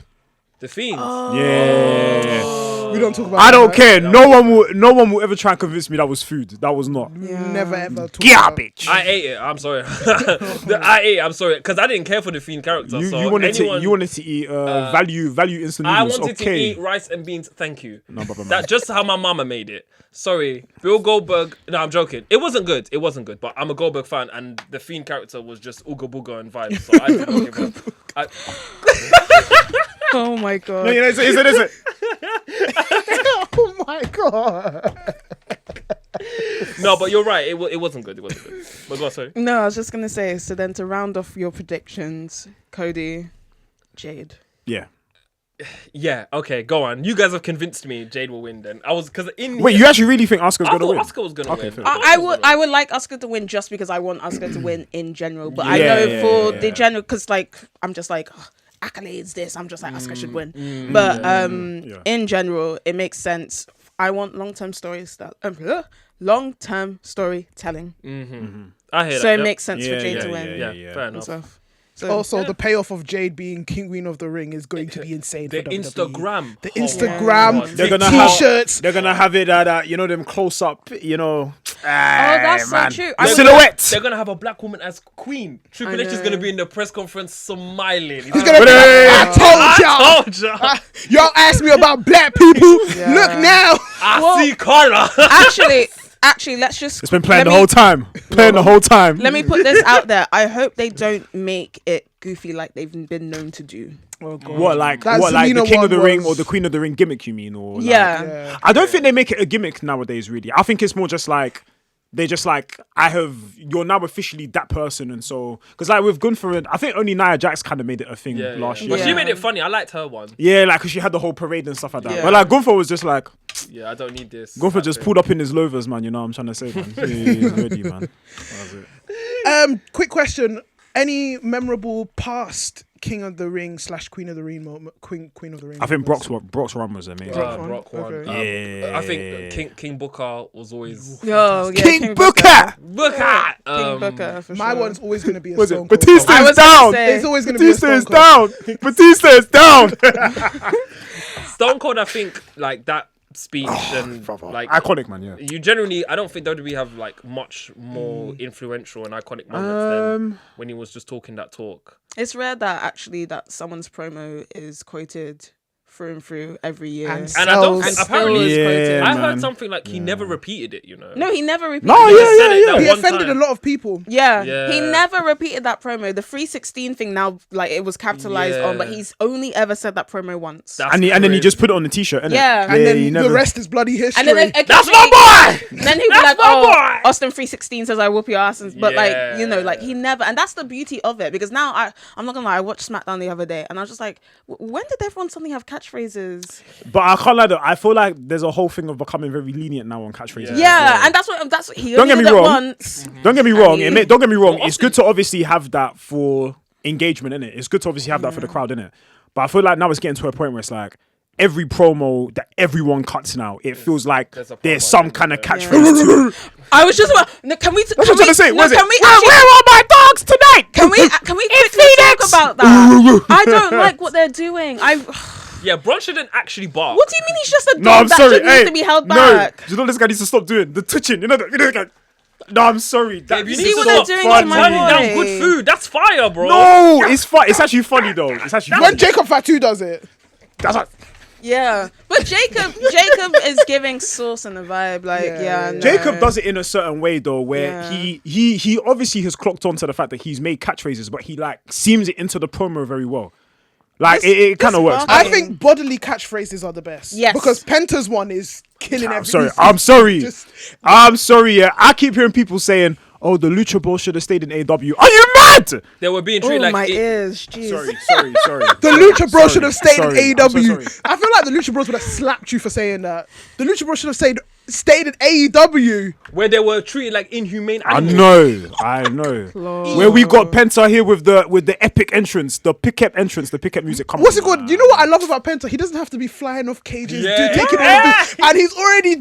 The Fiend. Yeah. We don't talk about. I that, don't man. care. No one will ever try and convince me that was food. That was not. Never ever. Talk about. Garbage. I ate it. I'm sorry. I ate it. I'm sorry because I didn't care for the Fiend character. You so wanted anyone, to eat value instant I noodles. wanted to Okay. eat rice and beans. Thank you. No, but man. That's just how my mama made it. Sorry, Bill Goldberg. No, I'm joking. It wasn't good. It wasn't good. But I'm a Goldberg fan, and the Fiend character was just ooga booga and vibes. So I didn't give up. Oh my god. No, you know, is it? Oh my god. No, but you're right. It wasn't good. It wasn't good. But go on, sorry. No, I was just gonna say. So then, to round off your predictions, Cody, Jade. Yeah. Yeah. Okay. Go on. You guys have convinced me. Jade will win. Then Wait, you actually really think Asuka's I gonna thought win? Asuka was gonna Okay, win. fair. I would like Asuka to win just because I want Asuka to win in general. But I Yeah, know yeah, for yeah, the yeah. general, because like I'm just like accolades. This I'm just like Asuka should win. But Yeah. in general, it makes sense. I want long-term storytelling. I hear that. So it Yep. makes sense for Yeah, Jade yeah, to win. Yeah, yeah. fair and enough. stuff. So, Also, the payoff of Jade being Queen of the Ring is going to be insane. The for WWE. Instagram. The Oh my Instagram, God. They're the gonna have t-shirts. They're gonna have it at you know them close up. You know. that's so true. The I was- silhouette. They're gonna have a black woman as queen. Triple H is know. gonna be in the press conference smiling. He's gonna be like, I told y'all. Told ya. Y'all asked me about black people. Look now. I see color. Actually, let's just. It's been playing let the me- whole time. Playing the whole time. Let me put this out there. I hope they don't make it goofy like they've been known to do. Oh, God. What like That the Zelina King of the one Ring was- or the Queen of the Ring gimmick? You mean or like, Yeah. I don't think they make it a gimmick nowadays. Really, I think it's more just like they just like you're now officially that person, and so because like with Gunther, I think only Nia Jax kind of made it a thing last year. But she Yeah. made it funny. I liked her one. Yeah, like because she had the whole parade and stuff like that. Yeah. But like Gunther was just like Yeah, I don't need this. Gunther That's just it. pulled up in his loafers, man. You know what I'm trying to say, man. He's ready, man. That was it. Quick question. Any memorable past King of the Ring / Queen of the Ring moment? Queen of the Ring. I think moments? Brock's run was amazing. Brock one. Okay. Yeah. I think King Booker was always Oh, yeah, King Booker. Booker. King Booker, for My sure. one's always going to be a Was Stone it Cold. Batista I is was gonna down? say- It's always going to be a Batista is Stone Cold. down. Batista is down. Stone Cold. I think like that speech and like Iconic, man. Yeah. you generally, I don't think WWE have like much more influential and iconic moments than when he was just talking that talk. It's rare that someone's promo is quoted through and through every year. And And I don't Sells. think still apparently is quoted. Yeah, I man. heard something like he never repeated it. You know. No, he never repeated No, it. He yeah, just said yeah, it yeah. that He one offended time. a lot of people. Yeah, Yeah. he never repeated that promo. The 316 thing now, like it was capitalized on, but Yeah. he's only ever said that promo once. That's And then he crazy. just put it on the t-shirt, innit? Yeah. And then he the rest is bloody history. and then That's my boy. Then he'd be like, my "Oh, boy." Austin 316 says I whoop your ass," but like you know, Yeah. like he never, and that's the beauty of it. Because now I'm not gonna lie, I watched SmackDown the other day, and I was just like, when did everyone suddenly have catchphrases? But I can't lie though. I feel like there's a whole thing of becoming very lenient now on catchphrases. Yeah, and that's what he Don't only get me did it wrong. once. Don't get me wrong. And Don't get me wrong. It's good to obviously have that for engagement, innit? It's good to obviously have that for the crowd, innit? But I feel like now it's getting to a point where it's like every promo that everyone cuts now, it feels like There's a there's promo some at the kind end of of it. catchphrase to it. I was just about. No, can we? That's what I'm trying to say. No, Where's it? can we Where actually? are my dogs tonight? Can we quickly talk about that? I don't like what they're doing. Yeah, Braun shouldn't actually bark. What do you mean he's just a dog No, I'm that sorry. just needs to be held no, back? you know this guy needs to stop doing the twitching. You know that. No, I'm sorry. That You See need to what they're stop doing to turning my down boy. good food. That's fire, bro. No, it's fun. It's actually funny though. It's actually when funny. Jacob Fatu does it. That's what. Yeah, but Jacob is giving sauce and the vibe. Like, yeah, no. Jacob does it in a certain way though, where Yeah. he obviously has clocked on to the fact that he's made catchphrases, but he like seams it into the promo very well. Like This- it kind of this works. bargain- I think bodily catchphrases are the best. Yes. Because Penta's one is killing I'm everything. sorry. I'm sorry. Just- I'm sorry. Yeah, I keep hearing people saying, "Oh, the Lucha Bros should have stayed in AW." Are you mad? They were being Oh, treated my like ears, jeez. Sorry. The Lucha Bros should have stayed Sorry, in I'm so AEW. sorry. I feel like the Lucha Bros would have slapped you for saying that. The Lucha Bros should have stayed in AEW. where they were treated like inhumane I animals. know. Lord. Where we got Penta here with the epic entrance, the pickup entrance, the pickup music. Come What's on, it called? man. You know what I love about Penta? He doesn't have to be flying off cages, Yeah. taking Yeah. over, and he's already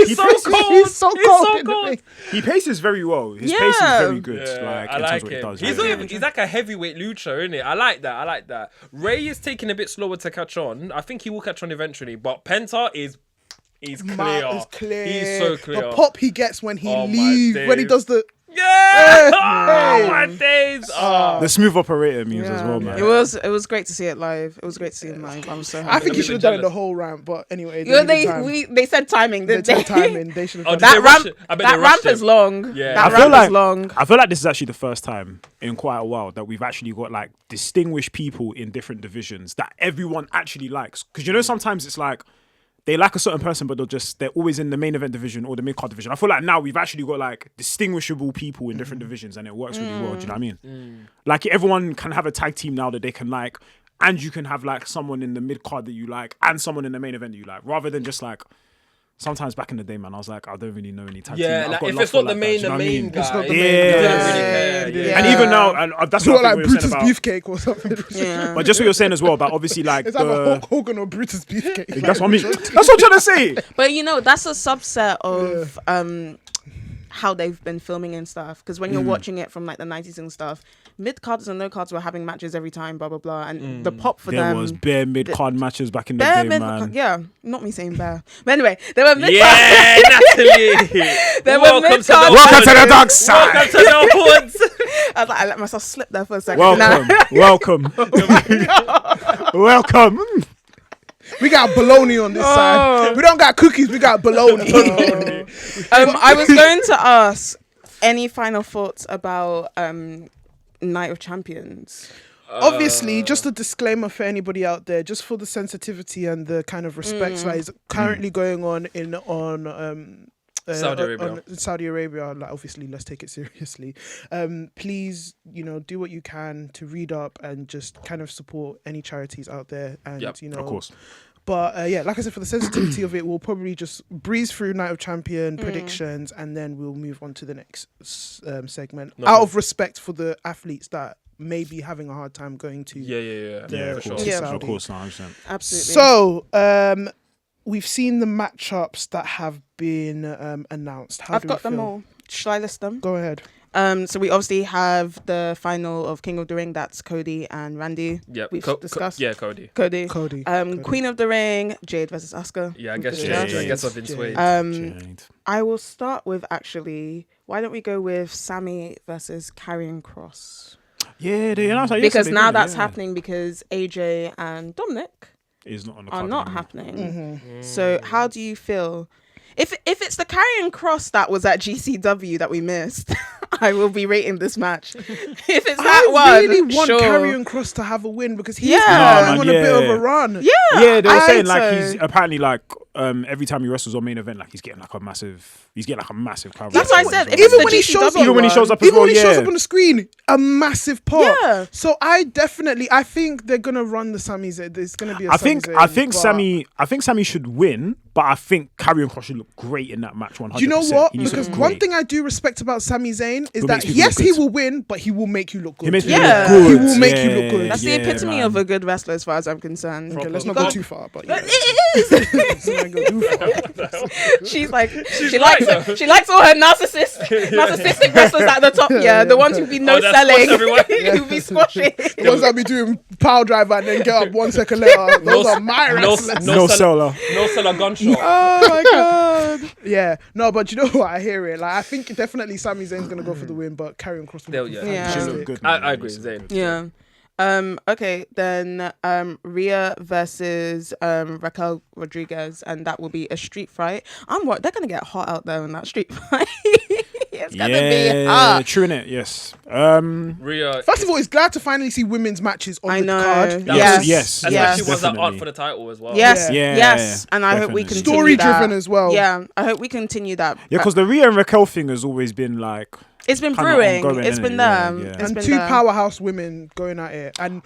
He's so cold. He's so He's cold. so in the cold. ring. He paces very well. His Yeah. pace is very good. Yeah, Like I in like terms of what he him. does. He's yeah. not even. He's like a heavyweight lucha, isn't it? I like that. Ray is taking a bit slower to catch on. I think he will catch on eventually. But Penta is. He's clear. Man, it's clear. He's so clear. The pop he gets when he Oh, my leaves, when he days. does the. Yeah. Hey. Oh my days. Oh. The smooth operator memes as well, man. It was great to see it live. It was great to see him live. I'm so happy. I think he I'm should have even done it the jealous. whole round, but anyway. You know, they needed time. they said timing. They Didn't they? took timing. They should Oh, have did done they that. rush it? I bet That they rushed ramp is him. long. Yeah. That I feel ramp like is long. I feel like this is actually the first time in quite a while that we've actually got like distinguished people in different divisions that everyone actually likes. Because you know sometimes it's like they like a certain person, but they're always in the main event division or the mid card division. I feel like now we've actually got like distinguishable people in different divisions, and it works really well. Do you know what I mean? Like everyone can have a tag team now that they can like, and you can have like someone in the mid card that you like, and someone in the main event that you like, rather than just like. Sometimes back in the day, man, I was like, I don't really know any tag team. Yeah, I've like, got if love it's for not the like that, main, do you know the what I main mean? guy, It's not the you main don't guy. really care. Yeah. Yeah. And even now, and that's It's what not I like think we were saying Brutus about. Beefcake or something. Yeah. But just what you're saying as well about obviously like It's either the. Hulk Hogan or Brutus Beefcake. That's what I mean. That's what I'm trying to say. But you know, that's a subset of how they've been filming and stuff. Because when you're watching it from like the 90s and stuff, mid cards and no cards were having matches every time, blah blah blah, and the pop for them. There was bare mid card matches back in the day, man. Yeah, not me saying bare, but anyway, there were mid. Yeah, Natalie. Welcome to the dark side. Welcome to the hoods. I was like, I let myself slip there for a second. Welcome. We got bologna on this side. We don't got cookies. We got bologna. I was going to ask any final thoughts about Night of Champions. Obviously, just a disclaimer for anybody out there, just for the sensitivity and the kind of respect that is currently going on Saudi Arabia. Like, obviously, let's take it seriously. Please, do what you can to read up and just kind of support any charities out there. And of course. But like I said, for the sensitivity of it, we'll probably just breeze through Night of Champion predictions, and then we'll move on to the next segment. Out of respect for the athletes that may be having a hard time going to for sure. Of course, 100%. Absolutely. So we've seen the matchups that have been announced. I've got them all. Shall I list them? Go ahead. So we obviously have the final of King of the Ring. That's Cody and Randy. Yeah, we've discussed. Cody. Cody. Queen of the Ring, Jade versus Asuka. Yeah, I guess I've been swayed. I will start with why don't we go with Sammy versus Karrion Kross? Yeah, they announced that because yesterday, now that's happening because AJ and Dominic is not on the are card not anymore. happening. So how do you feel? If it's the Karrion Kross that was at GCW that we missed, I will be rating this match. If it's that one, I really want sure. Karrion Kross to have a win because he's Yeah. going on a bit of a run. Yeah, they were I saying think like so. he's apparently like every time he wrestles on main event, like he's getting like a massive crowd. That's what I said. If Even it's when the he shows GCW up, when he shows up as even well, when he shows yeah. up on the screen, a massive pop. Yeah. So I think they're gonna run the Sami Zayn. There's gonna be a I think but Sammy should win, but I think Karrion Kross should look great in that match. 100%. Do you know what? He needs to Because look one great. thing I do respect about Sami Zayn is He that makes people yes, look he good. will win, but he will make you look good. He makes people Yeah. look good. He will make you look good. That's the epitome of a good wrestler, as far as I'm concerned. Okay, let's You not go got- too far, but But yeah. it Let's not go too far. She's like, she right, likes though. she likes all her narcissistic wrestlers at the top. Yeah, the ones who be no that selling, squash everyone. who be squashing. The ones that be doing power driver and then get up 1 second later. Those are my wrestlers. No seller. No seller gunshot. Oh my god. Yeah, no, but you know what? I hear it. Like, I think definitely Sami Zayn's gonna go for the win, but Karrion Kross will be Yeah. Yeah. He should fantastic. look good. I agree, Zayn. Yeah. Okay, then Rhea versus Raquel Rodriguez, and that will be a street fight. They're gonna get hot out there in that street fight. It's gonna be hot. True in it. Yes. Rhea. First of all, it's glad to finally see women's matches on I the know. card. Yes. Especially ones that aren't definitely. for the title as well. Yes, Yeah. yes, and I hope we Definitely. continue Story that. driven as well. Yeah, I hope we continue that. Yeah, because the Rhea and Raquel thing has always been like It's been kinda brewing. ongoing, It's innit? been Yeah, there. yeah. It's And been two there. powerhouse women going at it. And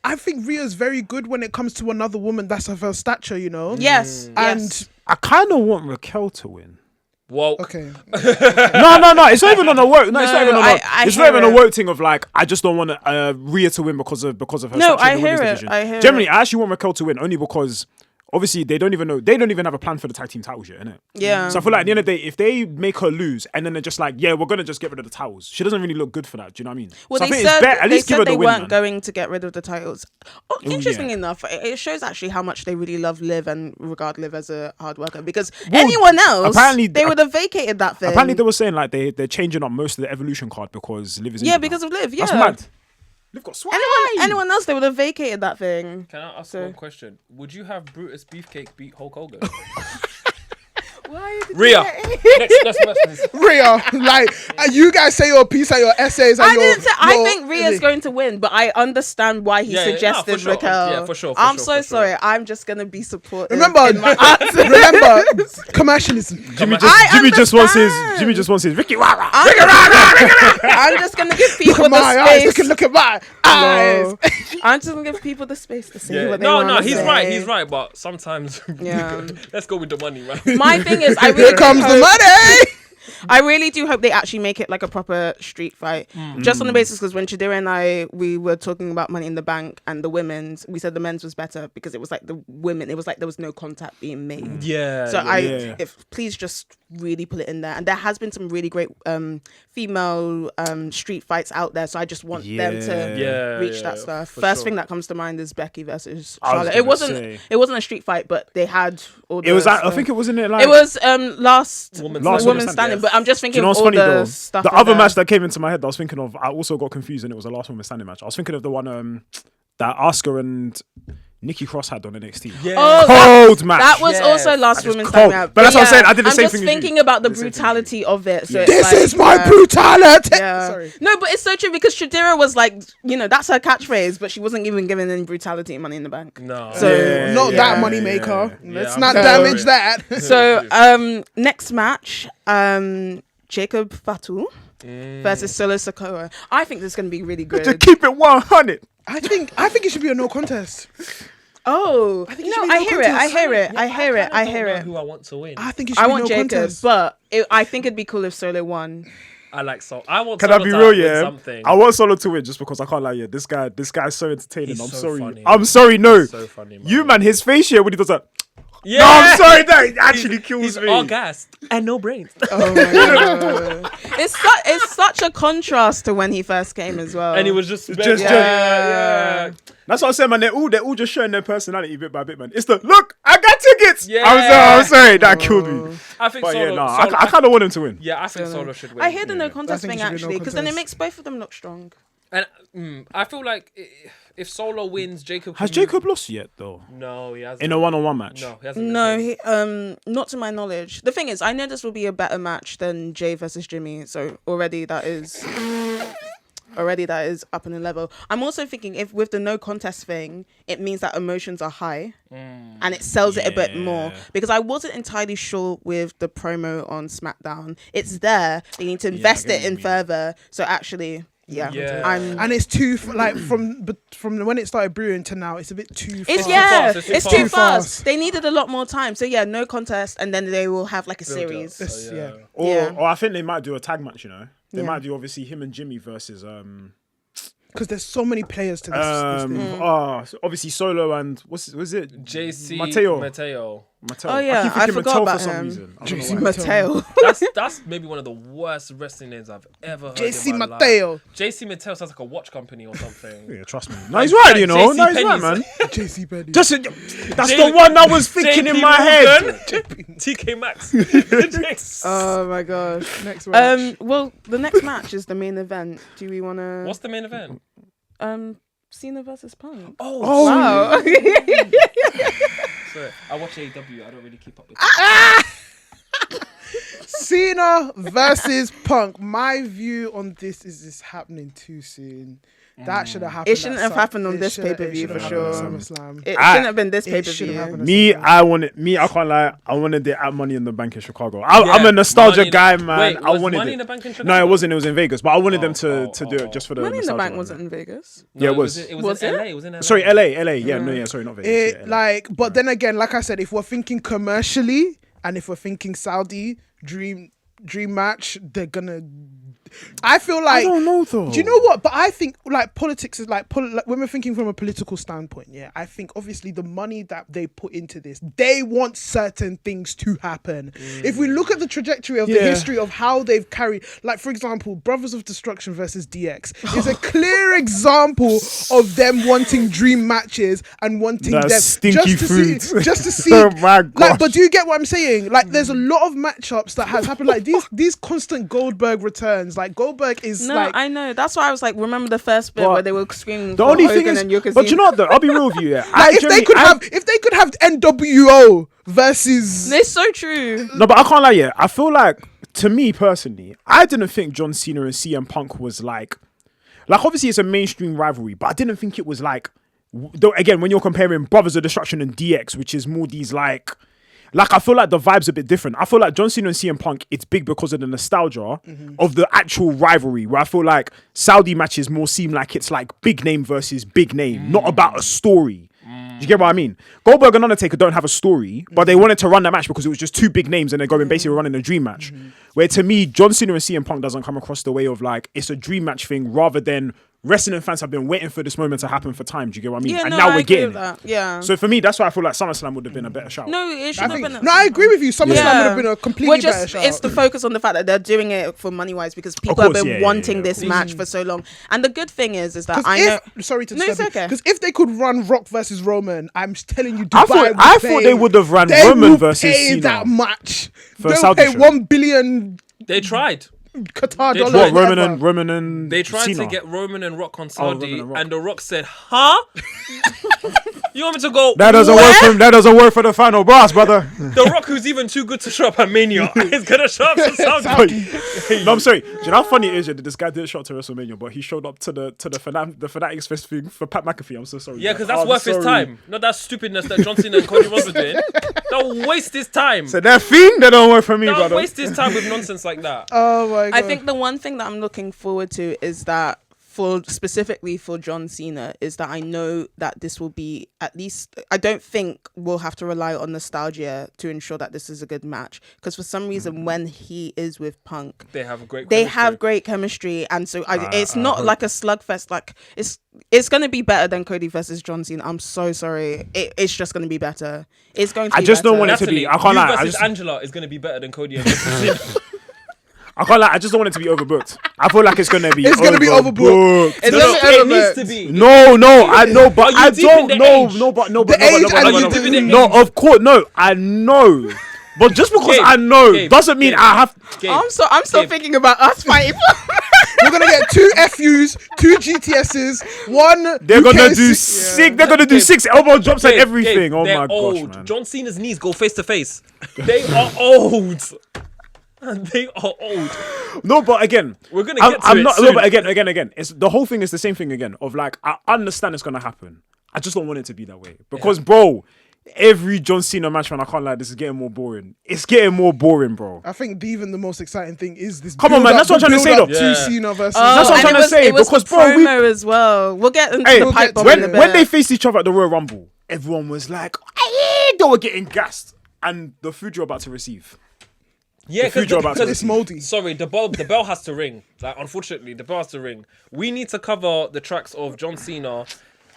I think Rhea's very good when it comes to another woman that's of her stature, you know? Yes, And yes. I kind of want Raquel to win. Well, okay. No. It's not even on a work. No, it's not even on a. I It's hear not even a it. work thing of like I just don't want Rhea to win because of her. No, stature I in the hear women's it. division. I hear Generally, it. I actually want Raquel to win only because obviously they don't even have a plan for the tag team titles yet, innit? Yeah. So I feel like at the end of the day, if they make her lose and then they're just like, yeah, we're gonna just get rid of the titles, she doesn't really look good for that. Do you know what I mean? Well, so I they think it's said, better, at they, least give said her they the win. weren't Man. going to get rid of the titles. Oh, yeah. interestingly enough, it shows actually how much they really love Liv and regard Liv as a hard worker. Because Well, anyone else, apparently- they would have vacated that thing. Apparently, they were saying like they're changing up most of the Evolution card because Liv is yeah, injured because now. of Liv. Yeah, That's mad. Liv got swag. anyone else, they would have vacated that thing. can I ask So- one question? Would you have Brutus Beefcake beat Hulk Hogan? Why did Rhea. Next please. Rhea, like, you guys say your piece at your essays. And I didn't say. I your- think Rhea's going to win, but I understand why he Yeah, yeah, no, suggested for sure. Raquel. Yeah, for sure, I'm for so sure. sorry. I'm just gonna be supportive. Remember, in my answer. remember, commercialism. Jimmy I just wants understand. his Ricky Wara. I'm just gonna give Look people at my the eyes. space. Look at my eyes. No. I'm just gonna give people the space to say Yeah. what they No, want to he's say. right. He's right. But sometimes, Yeah. let's go with the money, man. My thing is, I really Here comes the hope, money. I really do hope they actually make it like a proper street fight. Just on the basis because when Chidera and we were talking about Money in the Bank and the women's, we said the men's was better because it was like the women, it was like there was no contact being made. Yeah. So if please just really put it in there. And there has been some really great female street fights out there. So I just want them to reach that stuff. First thing that comes to mind is Becky versus Charlotte. It wasn't a street fight, but they had all the It was. I think it wasn't it like. It was last Woman woman standing, standing. yes. But I'm just thinking Do you know of what's all funny the though? stuff. The other match that came into my head, I was thinking of. I also got confused, and it was the last woman standing match. I was thinking of the one that Asuka and Nikki Cross had on NXT. Yeah. Cold match. That was Yes. also last woman cold. standing match. But that's what I'm saying. I did the same I'm thing just as thinking you. about the The same thing as brutality of it. So This is my brutality. Yeah. Sorry. No, but it's so true because Shadira was like, that's her catchphrase, but she wasn't even given any brutality in Money in the Bank. No. So Not that yeah, money maker. yeah. Let's Yeah, not I'm damage sorry. that. So next match, Jacob Fatu versus Solo Sikoa. I think this is going to be really good. To keep it 100. I think it should be a no contest. Oh, I think it should be I no hear contest. I hear it. Who I want to win. I think it should I be want no Jacob, contest. but I think it'd be cool if Solo won. I like Solo. I want Can Solo I be to real? win Yeah, something. I want Solo to win just because I can't lie. Yeah, this guy's so entertaining. He's I'm so sorry. funny. I'm sorry. No, So funny, man. you man, his face here when he does that. Yeah. No, I'm sorry. That actually kills He's me. all gassed and no brains. Oh my God. It's such a contrast to when he first came as well. And he was just Yeah. That's what I'm saying, man. They're all just showing their personality bit by bit, man. It's the look. I got tickets. Yeah. I'm sorry. That killed me. I think But Solo. yeah, no, Solo I kind of want him to win. Yeah, I think Solo should win. I hear the no contest I think thing it should be no actually because then it contest. makes both of them look strong. And I feel like if Solo wins, Jacob. Has can- Jacob lost yet though? No, he hasn't. In a one-on-one match. No, he hasn't. No, he, not to my knowledge. The thing is, I know this will be a better match than Jay versus Jimmy, so already that is up in a level. I'm also thinking if with the no contest thing, it means that emotions are high and it sells it a bit more because I wasn't entirely sure with the promo on SmackDown. It's there. They need to invest get it what you in mean. further. So actually, Yeah. And it's too from when it started brewing to now, it's a bit too It's fast. it's too too fast. fast. They needed a lot more time. So yeah, no contest, and then they will have like a Build up. series. This- So, yeah. Or I think they might do a tag match. You know, they Yeah. might do obviously him and Jimmy versus Because there's so many players to this thing. so obviously Solo and was it JC Mateo. Mateo. Mateo. Oh, yeah, keep I thinking forgot Mateo about for some him. reason. I don't know JC why. Mateo. That's maybe one of the worst wrestling names I've ever heard. JC in my Mateo. Life. JC Mateo sounds like a watch company or something. Yeah, trust me. No, he's right. You know, JC no, he's right, Penny's- man. JC Benny. That's J- the one I was thinking JP in my head. Morgan, TK Maxx. Oh my gosh. Next match. Well, the next match is the main event. Do we want to? What's the main event? Cena versus Punk. Oh, Wow. sorry. I watch AEW. I don't really keep up with it. Cena versus Punk. My view on this is this happening too soon. That should have happened. It shouldn't have happened on this pay-per-view for sure. SummerSlam. It Ah, shouldn't have been this it pay per should've view. happened. I can't lie. I wanted it at Money in the Bank in Chicago. I'm Yeah, a nostalgia Money in the- guy, man. Wait, I was wanted Money it. in the Bank in No, Chicago? it wasn't. It was in Vegas, but I wanted them to oh, do it just for the Money in the nostalgia Bank one. wasn't in Vegas. Yeah, it was. It was Was in it? LA. It was in LA. Sorry, LA. Yeah, no, yeah, sorry, not Vegas. It yeah, LA. but then again, like I said, if we're thinking commercially and if we're thinking Saudi dream match, they're gonna. I feel like I don't know though. Do you know what? But I think like politics is like when we're thinking from a political standpoint, yeah. I think obviously the money that they put into this, they want certain things to happen. If we look at the trajectory of the Yeah. history of how they've carried, like for example, Brothers of Destruction versus DX is a clear example of them wanting dream matches and wanting That them stinky just to food. see, just to see. Oh my Like, gosh. but do you get what I'm saying? Like, there's a lot of matchups that has happened. Like these constant Goldberg returns. Like Goldberg is No, like. I know. That's why I was like, remember the first bit But where they were screaming The for only Hogan thing is, and Yokozuna? but you know what though? I'll be real with you. Yeah, Like, if they could have NWO versus It's so true. No, but I can't lie. Yeah, I feel like to me personally, I didn't think John Cena and CM Punk was like obviously it's a mainstream rivalry, but I didn't think it was like. Though again, when you're comparing Brothers of Destruction and DX, which is more these like I feel like the vibe's a bit different. I feel like John Cena and CM Punk, it's big because of the nostalgia of the actual rivalry, where I feel like Saudi matches more seem like it's like big name versus big name, not about a story. you get what I mean? Goldberg and Undertaker don't have a story, but they wanted to run that match because it was just two big names and they're going basically running a dream match. Where to me, John Cena and CM Punk doesn't come across the way of like, it's a dream match thing rather than wrestling fans have been waiting for this moment to happen for time. Do you get what I mean? Yeah, and no, now I we're agree getting with it. that. Yeah. So for me, that's why I feel like SummerSlam would have been a better shout. No, it should have been. No, I agree with you. SummerSlam would have been a completely better shout. It's the focus on the fact that they're doing it for money wise because people course, have been yeah, wanting of this match for so long. And the good thing is that Sorry to No, it's disturb okay. Because if they could run Rock versus Roman, I'm telling you, I Dubai thought they would have ran Roman versus pay Cena that much. for They'll Saudi pay show. $1 billion They tried. Qatar They dollars. tried. What, Roman and They tried Cena? to get Roman and Rock on Roman Saudi, and Rock. and The Rock said, "Huh? You want me to go? That doesn't where? work for him. That doesn't work for the final boss, brother. The Rock, who's even too good to show up at Mania, is gonna show up to Saudi." No, I'm sorry. Do you know how funny it is that this guy didn't show up to WrestleMania, but he showed up to the Fanatics Fest thing for Pat McAfee? I'm so sorry. Yeah, because that's I'm worth his sorry. time. Not that stupidness that John Cena and Cody Rhodes were doing. Don't waste his time. So that thing, that don't work for me, Don't brother. waste his time with nonsense like that. Oh my god. I think the one thing that I'm looking forward to is that specifically for John Cena is that I know that this will be at least, I don't think we'll have to rely on nostalgia to ensure that this is a good match, because for some reason when he is with Punk, They have a great. they chemistry. have great chemistry, and so it's not like a slugfest. Like it's going to be better than Cody versus John Cena. I'm so sorry. It's just going to be better. It's going to. I be just don't better. want it to be. Natalie, I can't you lie. versus Angela is gonna be better than Cody and Cena. I can't lie. I just don't want it to be overbooked. I feel like it's gonna be. It's gonna be overbooked. It's No, going to be it needs overbooked. to be. No, I know, but Are you I deep don't in the know. age? No, but The age and you dividend age. no, of course, no. I know, but just because Gabe, I know Gabe, doesn't mean Gabe. I have. Gabe, I'm still Gabe. thinking about us fighting. We're gonna get 2 FUs, 2 GTSs, 1. They're gonna UK do 6. six. They're gonna do Gabe, 6 elbow drops and Gabe, everything. Gabe, Oh they're my old. gosh, man. John Cena's knees go face to face. They are old. They are old. No, but again, We're gonna get to I'm it not. soon. No, but again. It's the whole thing is the same thing again. Of like, I understand it's gonna happen. I just don't want it to be that way because, bro, every John Cena match, man, I can't lie, this is getting more boring. It's getting more boring, bro. I think even the most exciting thing is this. Come on, man, that's what I'm trying to say, build-up though. to Yeah. Cena versus. That's what I'm And trying to say, it was because, the bro, we- promo as well. We'll get into Hey, the pipe bomb in a bit. when they faced each other at the Royal Rumble, everyone was like, "Aye," they were getting gassed, and the food you're about to receive. Yeah, The future about to It's moldy. Sorry, the bell has to ring. Like, unfortunately, the bell has to ring. We need to cover the tracks of John Cena,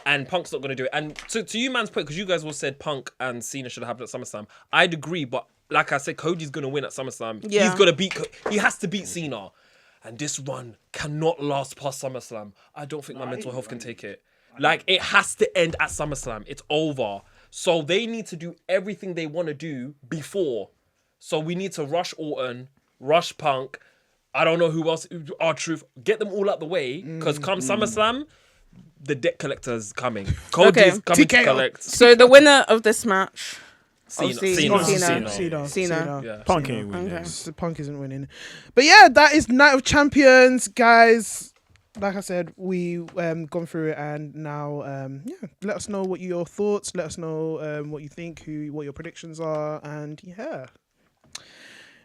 and Punk's not going to do it. And to you, man's point, because you guys all said Punk and Cena should have happened at SummerSlam. I'd agree, but like I said, Cody's going to win at SummerSlam. Yeah. He's going to beat. He has to beat Cena, and this run cannot last past SummerSlam. I don't think my mental health can take it. Like, it has to end at SummerSlam. It's over. So they need to do everything they want to do before. So we need to rush Orton, rush Punk. I don't know who else. R-Truth. Get them all out the way. Because come SummerSlam, the debt collector's coming. Cody's coming to TKO. collect. So the winner of this match, Cena. obviously, Cena. Yeah. Punk ain't winning. Okay. The Punk isn't winning. But yeah, that is Night of Champions, guys. Like I said, we gone through it, and now let us know what your thoughts. Let us know what you think, what your predictions are, and yeah.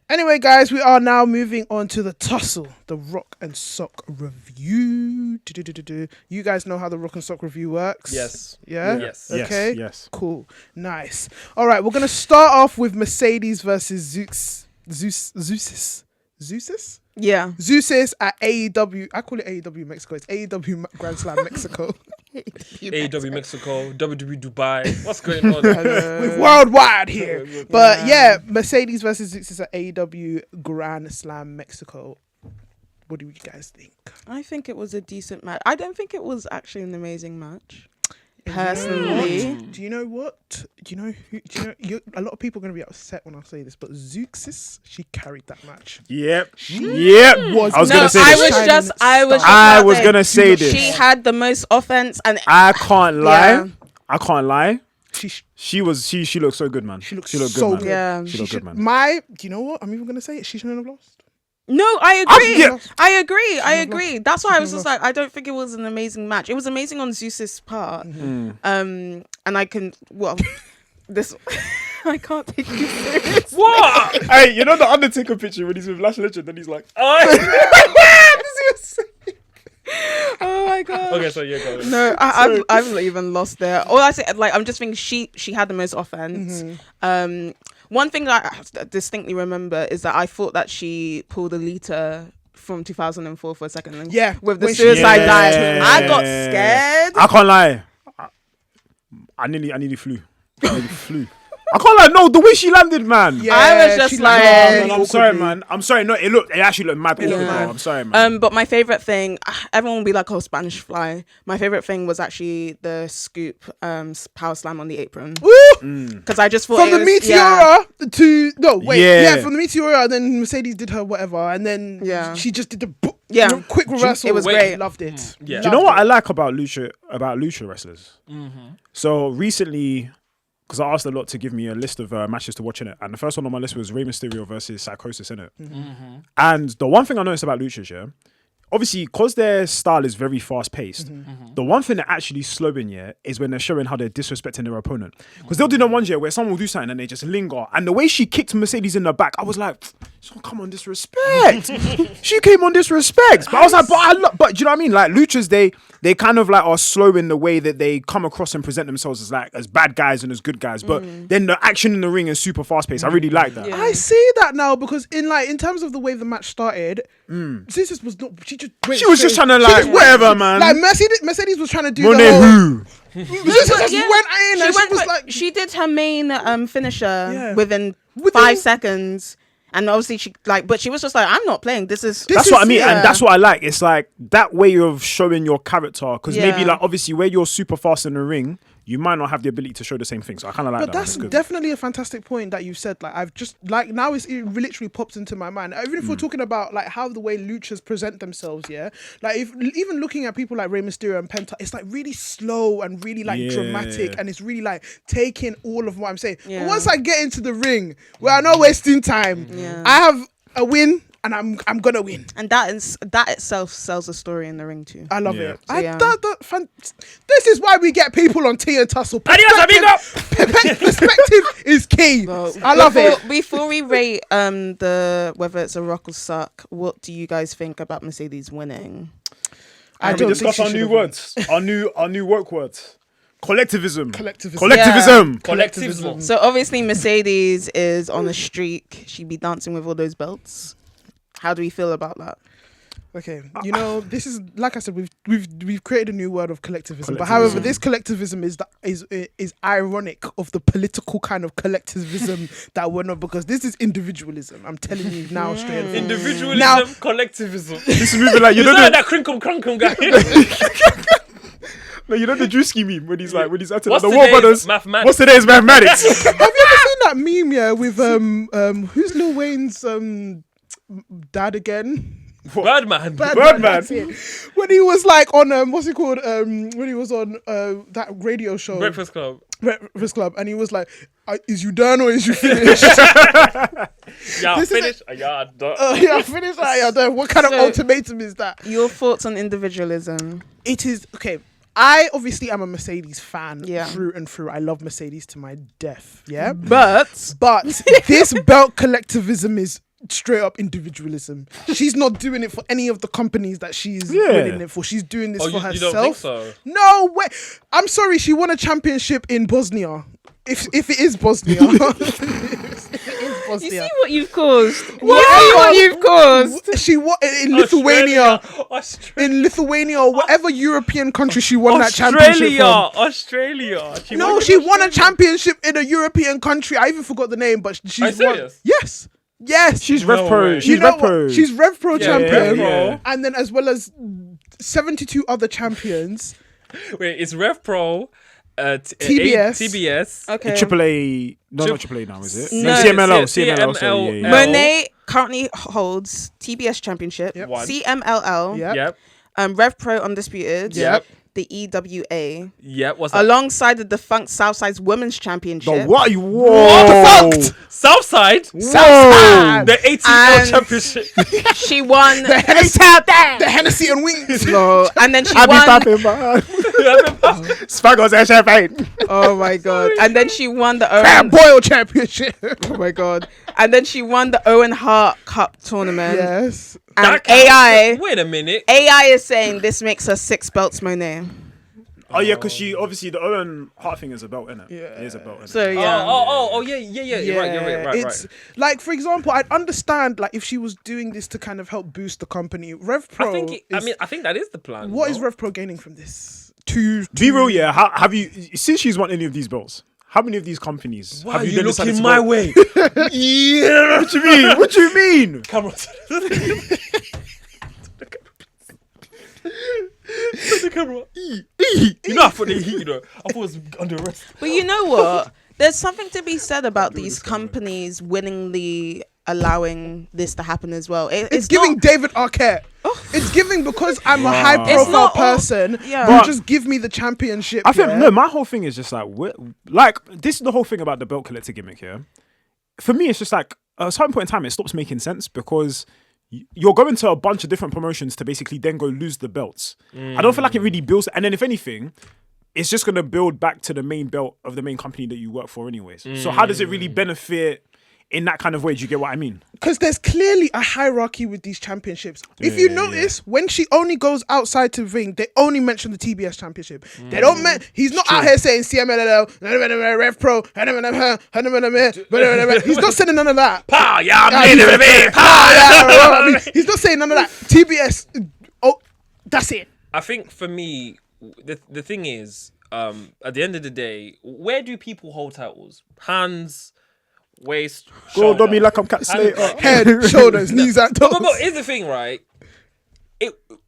Anyway, guys, we are now moving on to the Tussle, the Rock and Sock review. Do-do-do-do-do. You guys know how the Rock and Sock review works? Yes. Yeah? Yes. Okay. Yes. Cool. Nice. All right, we're going to start off with Mercedes versus Zeuxis. Zeuxis? Yeah. Zeuxis at AEW. I call it AEW Mexico. It's AEW Grand Slam Mexico. AEW Mexico, WWE Dubai. What's going on? We're worldwide here. But yeah, Mercedes versus Zeuxis at AEW Grand Slam Mexico. What do you guys think? I think it was a decent match. I don't think it was actually an amazing match. Personally. Do you know what? Do you know who? Do you know? A lot of people are going to be upset when I say this, but Zeuxis, she carried that match. Yep. Was I was No, gonna say I this. was just gonna say this. She had the most offense, and I can't lie. Yeah. I can't lie. She She looked so good, man. She looked so so good, good. man. Yeah. She looked good, man. Do you know what? I'm even going to say it. She shouldn't have lost. No, I agree. yeah. I agree. That's why I was should've just like, I don't think it was an amazing match. It was amazing on Zeus's part. And I can, well, this, I can't take you serious. What? Hey, you know the Undertaker picture when he's with Lash Legend and he's like, Oh my god. Okay, so you're going. No, I've even lost there. All I say, like, I'm just thinking she had the most offense. One thing that I distinctly remember is that I thought that she pulled Alita from 2004 for a second. Yeah, with the when suicide dive. I got scared. I can't lie. I nearly flew. I can't lie. No, the way she landed, man. Yeah, I was just she like, landed Man, I'm sorry, man. I'm sorry. No, it actually looked mad. Awkward, mad. bro. I'm sorry, man. But my favorite thing, everyone will be like, "Oh, Spanish Fly." My favorite thing was actually the scoop power slam on the apron, because I just thought from the Meteora to from the Meteora, then Mercedes did her whatever, and then she just did the quick reversal. It was great. Loved it. Yeah. Do you know what I like about lucha wrestlers? So recently, because I asked a lot to give me a list of matches to watch in it, and the first one on my list was Rey Mysterio versus Psychosis in it. And the one thing I noticed about luchas, obviously, because their style is very fast paced, the one thing that actually slowing is when they're showing how they're disrespecting their opponent. Because they'll do the ones where someone will do something and they just linger. And the way she kicked Mercedes in the back, I was like, she's gonna come on disrespect. She came on disrespect. But I was like, but do you know what I mean? Like luchas, they kind of like are slow in the way that they come across and present themselves as bad guys and as good guys. But then the action in the ring is super fast paced. I really like that. I see that now because in terms of the way the match started, Zeuxis was not. She was just trying to whatever, man. Like Mercedes was trying to do Moné the whole. who? Zeuxis just went in and she was like, she did her main finisher within 5 seconds. And obviously but she was just like, I'm not playing. That's what I mean. And that's what I like. It's like that way of showing your character. Because maybe like obviously where you're super fast in the ring, you might not have the ability to show the same thing. So I kind of like that. But that's definitely a fantastic point that you said. Like I've just like now it literally pops into my mind. Even if we're talking about like how the way luchas present themselves, like even looking at people like Rey Mysterio and Penta, it's like really slow and really like dramatic, and it's really like taking all of what I'm saying. But once I get into the ring, where I'm not wasting time, I have a win. And I'm gonna win, and that itself sells a story in the ring too. I love it. This is why we get people on Tea and Tussle. Perspective is key. I love it. Before we rate whether it's a rock or suck, what do you guys think about Mercedes winning? I don't discuss our new words, our new work words. Collectivism. So obviously Mercedes is on a streak. She'd be dancing with all those belts. How do we feel about that? Okay, this is like I said, we've created a new word of collectivism. But however, this collectivism is ironic of the political kind of collectivism that we're not, because this is individualism. I'm telling you now, straight up. Individualism, collectivism. This is moving like you know that crinkle guy. No, you know the Drewski meme when he's acting like What's the War Brothers. Mathematics? What's today's mathematics? Have you ever seen that meme with who's Lil Wayne's dad again? Birdman. That's it. When he was like on what's it called? When he was on that radio show, Breakfast Club, and he was like, "Is you done or is you finished?" Finish. Yeah, done. Finish. Yeah, done. What kind of ultimatum is that? Your thoughts on individualism? It is okay. I obviously am a Mercedes fan through and through. I love Mercedes to my death. Yeah, but this belt collectivism is straight up individualism. She's not doing it for any of the companies that she's winning it for. She's doing this for herself. You don't think so? No way. I'm sorry. She won a championship in Bosnia. If it is Bosnia. You see what you've caused. What you've caused. She won in Lithuania. Australia. In Lithuania or whatever European country she won that championship from. Australia. She won a championship in a European country. I even forgot the name, but she's won. Yes. She's Rev Pro. She's Rev Pro. She's Rev Pro champion. Yeah. And then as well as 72 other champions. Wait, it's Rev Pro. TBS. Okay. AAA. No, not AAA now, is it? No, CMLL. CMLL. Moné currently holds TBS Championship. Yep. CMLL. Yep. Rev Pro Undisputed. Yep. The EWA. Yep. What's that? Alongside the defunct Southside's Women's Championship. What? Whoa. Southside. The 18-year championship. She won the Hennessy and Wings. And then she I won. be Spaggles and champagne. Oh my god! And then she won the Crab Owen. Boil Championship. Oh my god! And then she won the Owen Hart Cup tournament. Yes. And That counts. AI Wait a minute. is saying this makes her 6 belts, Moné. Oh yeah, because she obviously the Owen Hart thing is a belt, innit? Yeah. It is a belt. Innit? So yeah. Yeah. You're right. It's like, for example, I'd understand like if she was doing this to kind of help boost the company. Rev Pro. I think that is the plan. What no? is Rev Pro gaining from this? Be real, yeah. How have you since she's won any of these belts? How many of these companies Why have are you you then decided looking to my go- way? Yeah. What you mean? What you mean? Camera. The camera. You know, I thought they heat. I thought it was under arrest. But you know what? There's something to be said about these companies willingly allowing this to happen as well. It's giving not, David Arquette. It's giving because I'm a Wow. high It's profile not all- person. yeah. You But- just give me the championship. I think yeah? no. My whole thing is just like this is the whole thing about the belt collector gimmick here. For me, it's just like at a certain point in time, it stops making sense because you're going to a bunch of different promotions to basically then go lose the belts. I don't feel like it really builds. And then if anything, it's just going to build back to the main belt of the main company that you work for anyways. So how does it really benefit in that kind of way? Do you get what I mean? Because there's clearly a hierarchy with these championships. If you notice, when she only goes outside to ring, they only mention the TBS championship. They don't he's not out here saying CMLL, Rev Pro, he's not saying none of that. He's not saying none of that. TBS, that's it. I think for me, the thing is, at the end of the day, where do people hold titles? Hands, waist, Go shoulder. on me like I'm Cat Slater. Head, shoulders, knees, and toes. But here's the thing, right?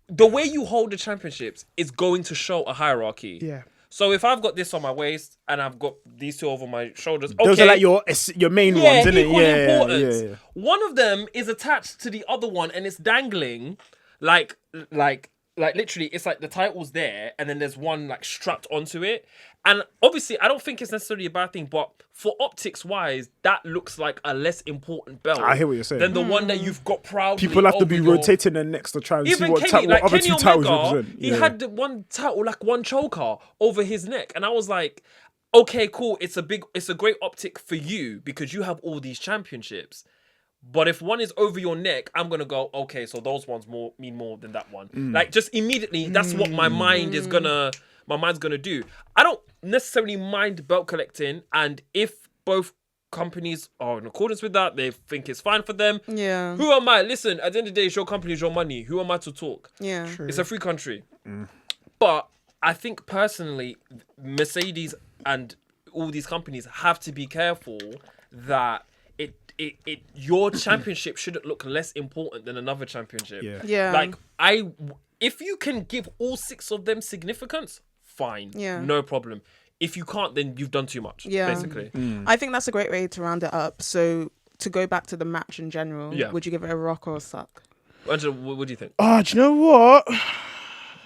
The way you hold the championships is going to show a hierarchy. Yeah. So if I've got this on my waist and I've got these two over my shoulders, Those okay, are like your main ones, isn't it? equal Yeah, importance. yeah. One of them is attached to the other one and it's dangling, like literally, it's like the title's there and then there's one like strapped onto it. And obviously, I don't think it's necessarily a bad thing, but for optics wise, that looks like a less important belt. I hear what you're saying. Than the one that you've got proudly. People have to be over your- rotating their necks to try and see Even what, Kenny, what other Kenny two titles Omega, represent. he had the one title, like one choker over his neck, and I was like, okay, cool. It's a great optic for you because you have all these championships. But if one is over your neck, I'm gonna go, okay, so those ones mean more than that one. Like just immediately, that's what my mind is gonna do. I don't necessarily mind belt collecting, and if both companies are in accordance with that, they think it's fine for them. Yeah. Who am I? Listen, at the end of the day, it's your company, it's your money. Who am I to talk? Yeah. It's a free country. But I think personally, Mercedes and all these companies have to be careful that your championship shouldn't look less important than another championship. Yeah. Yeah. Like if you can give all 6 of them significance, fine. Yeah. No problem. If you can't, then you've done too much. Yeah. Basically. I think that's a great way to round it up. So to go back to the match in general, Yeah. would you give it a rock or a suck? Angela, what do you think? Oh, do you know what?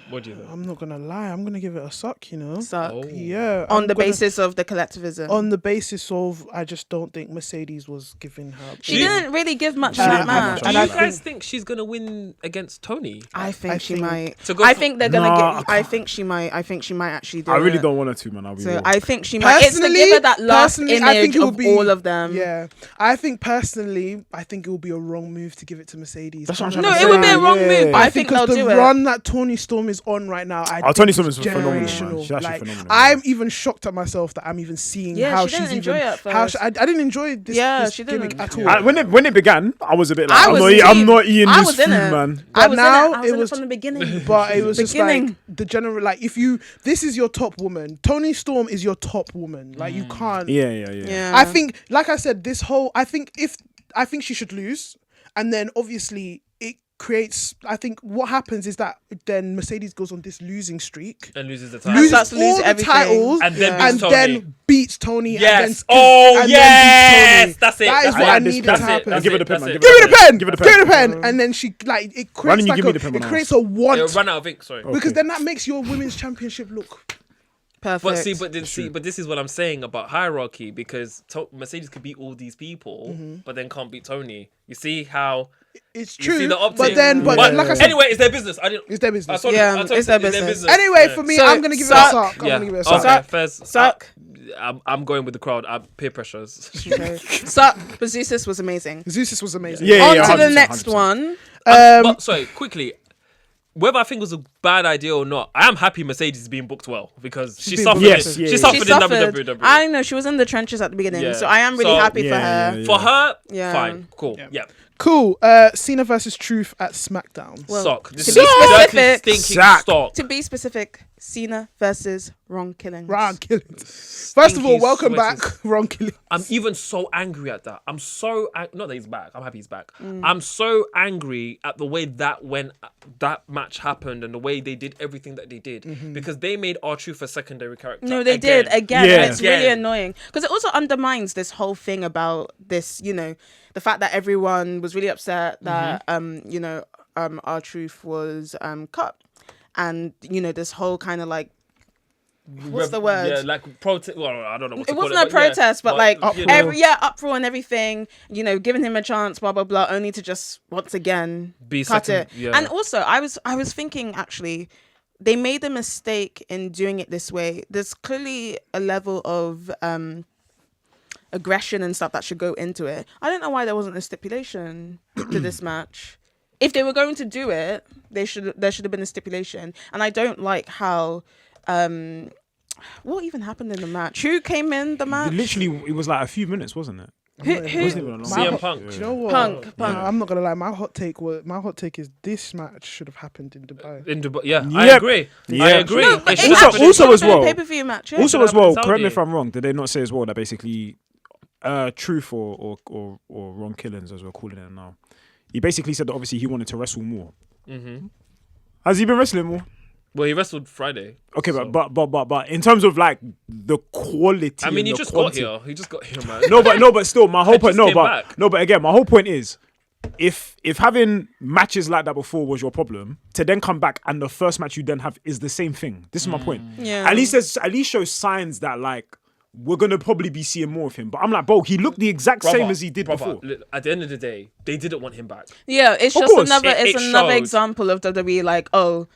What do you think? I'm not gonna lie. I'm gonna give it a suck. You know. Suck. Oh. Yeah. On I'm the gonna- basis of the collectivism. On the basis of, I just don't think Mercedes was giving her. she didn't really give much She in that didn't give match. much. Do And you I guys think she's gonna win against Tony? I think she think- might. To go I for- think they're gonna Nah, get. I think she might. I think she might actually do I really it. don't want her to, man. I'll be So real. I think she might. It's to give her that last image I think it of would be all of them. Yeah, I think personally, I think it would be a wrong move to give it to Mercedes. That's what I'm No, trying it to would be a say, wrong yeah. move, but I think they'll the do it. run that Tony Storm is on right now, I Tony think Storm it's is phenomenal, man. generational. She's actually Like, phenomenal, I'm man. even shocked at myself that I'm even seeing Yeah, how she didn't she's enjoy even. it at How first. I didn't enjoy this. Yeah, this she gimmick didn't. at all. When it began, I was a bit like, I was I'm not eating I this was food, in it. man. I But was now in it. I was it in was- it from the beginning. But it was just Beginning. like the general, like if you, this is your top woman. Tony Storm is your top woman. Like you can't. Yeah. Yeah. I think, like I said, I think she should lose, and then obviously it creates. I think what happens is that then Mercedes goes on this losing streak, And loses the title. loses starts to all lose the everything. titles, And then and beats Tony. then beats Tony. Yes. And then, Oh, and yes. Then beats Tony. That's it. That is That's what it. I That's needed it. to That's it. happen. That's Give her it. the pen, That's man. it. Give me the pen. Give her the Give me the pen. pen. And then she like it Why creates don't you like give me the pen it when I creates ask? a want It ran out of ink. Sorry. because then that makes your women's championship look Perfect. But this is what I'm saying about hierarchy, because Mercedes could beat all these people, but then can't beat Tony. You see how It's you true, see the optic. but then like I said, anyway, it's their business. it's their business. It's their business. Anyway, for me, So, I'm gonna give it a suck. suck. I'm Yeah. gonna give it a Okay, suck. first, Suck. I'm going with the crowd. Peer pressures. Okay. Suck. But Zeuxis was amazing. Zeuxis was amazing. Yeah, On to the 100%, next 100%. one. But sorry, quickly. Whether I think it was a bad idea or not, I am happy Mercedes is being booked well, because she been suffered. booked. Yes, yeah, She yeah. suffered She in suffered. WWE. I know she was in the trenches at the beginning, Yeah. so I am really So- happy for Yeah, her. yeah, For her, Yeah. fine, cool, Yeah. yeah. Cool. Cena versus Truth at SmackDown. Well, Sock. to This be is specific- dirty, stinking Sack. stock. To be specific, Cena versus Ron Killings. Ron Killings. First of all, Stinky welcome sweaters. back, Ron Killings. I'm even so angry at that. I'm so not that he's back. I'm happy he's back. I'm so angry at the way that that match happened and the way they did everything that they did, because they made R-Truth a secondary character. No, they did again. Yeah. It's really Again. annoying because it also undermines this whole thing about this. The fact that everyone was really upset that R-Truth was cut, and this whole kind of like. What's the word? Yeah, like protest. Well, I don't know. What to It call wasn't a but yeah. protest, but like Uproar. uproar and everything. Giving him a chance, blah blah blah, only to just once again Be cut second- it. yeah. And also, I was thinking actually, they made a mistake in doing it this way. There's clearly a level of aggression and stuff that should go into it. I don't know why there wasn't a stipulation to this match. If they were going to do it, there should have been a stipulation. And I don't like how. What even happened in the match? Who came in the match? Literally, it was like a few minutes, wasn't it? Who? It wasn't even a long CM time. Punk. Do you know what? Punk. I'm not gonna lie. My hot take is this match should have happened in Dubai. In Dubai, yeah, I Yep. agree. Yeah. I agree. No, but It should it happen actually in also should as have been a well- pay-per-view match. Yeah. Also, Should as well, happen in correct me if Saudi. I'm wrong. Did they not say as well that basically, Truth or Ron Killings, as we're calling it now, he basically said that obviously he wanted to wrestle more. Mm-hmm. Has he been wrestling more? Well, he wrestled Friday. Okay, so- but in terms of like the quality, I mean, and he the just quantity, got here. He just got here, man. No, but still, my whole point. just came back. But again, my whole point is, if having matches like that before was your problem, to then come back and the first match you then have is the same thing. This is my point. Yeah. At least shows signs that like we're gonna probably be seeing more of him. But I'm like, bro, he looked the exact Brother, same as he did brother, before. look, at the end of the day, they didn't want him back. Yeah, it's Of just course. another. It It's another showed. example of WWE. Like, what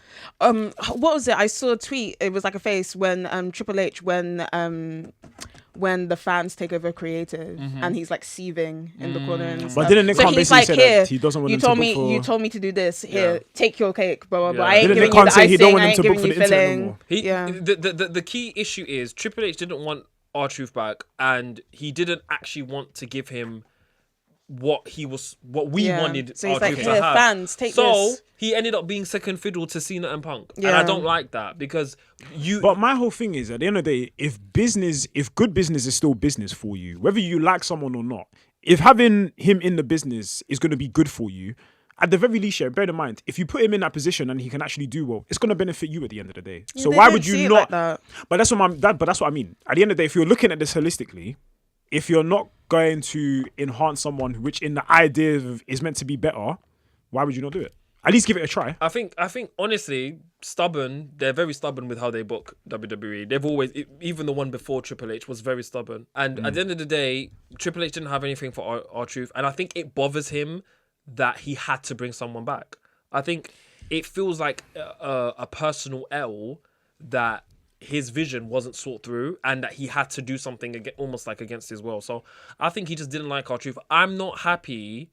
was it? I saw a tweet. It was like a face when Triple H when the fans take over creative and he's like seething in the corner and But stuff. didn't Nick so Khan he's basically like, say here, that he doesn't want you them to told book me for- you told me to do this. Here, Yeah. take your cake, blah blah blah. Yeah. I ain't Didn't giving Nick you Khan the say he don't icing. want I him ain't to book giving for you the internet no filling. more? He, the key issue is Triple H didn't want R-Truth back, and he didn't actually want to give him what we Yeah. wanted So he's R-Truth like, to here, have. fans, take so this. he ended up being second fiddle to Cena and Punk, and Yeah. I don't like that because But my whole thing is, at the end of the day, if good business is still business for you, whether you like someone or not, if having him in the business is going to be good for you, at the very least, bear in mind, if you put him in that position and he can actually do well, it's going to benefit you at the end of the day. So They why didn't would see you it not? like that. But that's what I mean. At the end of the day, if you're looking at this holistically, if you're not going to enhance someone which in the idea of is meant to be better, why would you not do it? At least give it a try. I think honestly, stubborn. They're very stubborn with how they book WWE. They've always, even the one before Triple H was very stubborn. And at the end of the day, Triple H didn't have anything for R-Truth, and I think it bothers him that he had to bring someone back. I think it feels like a personal L that his vision wasn't thought through and that he had to do something almost like against his will. So I think he just didn't like R-Truth. I'm not happy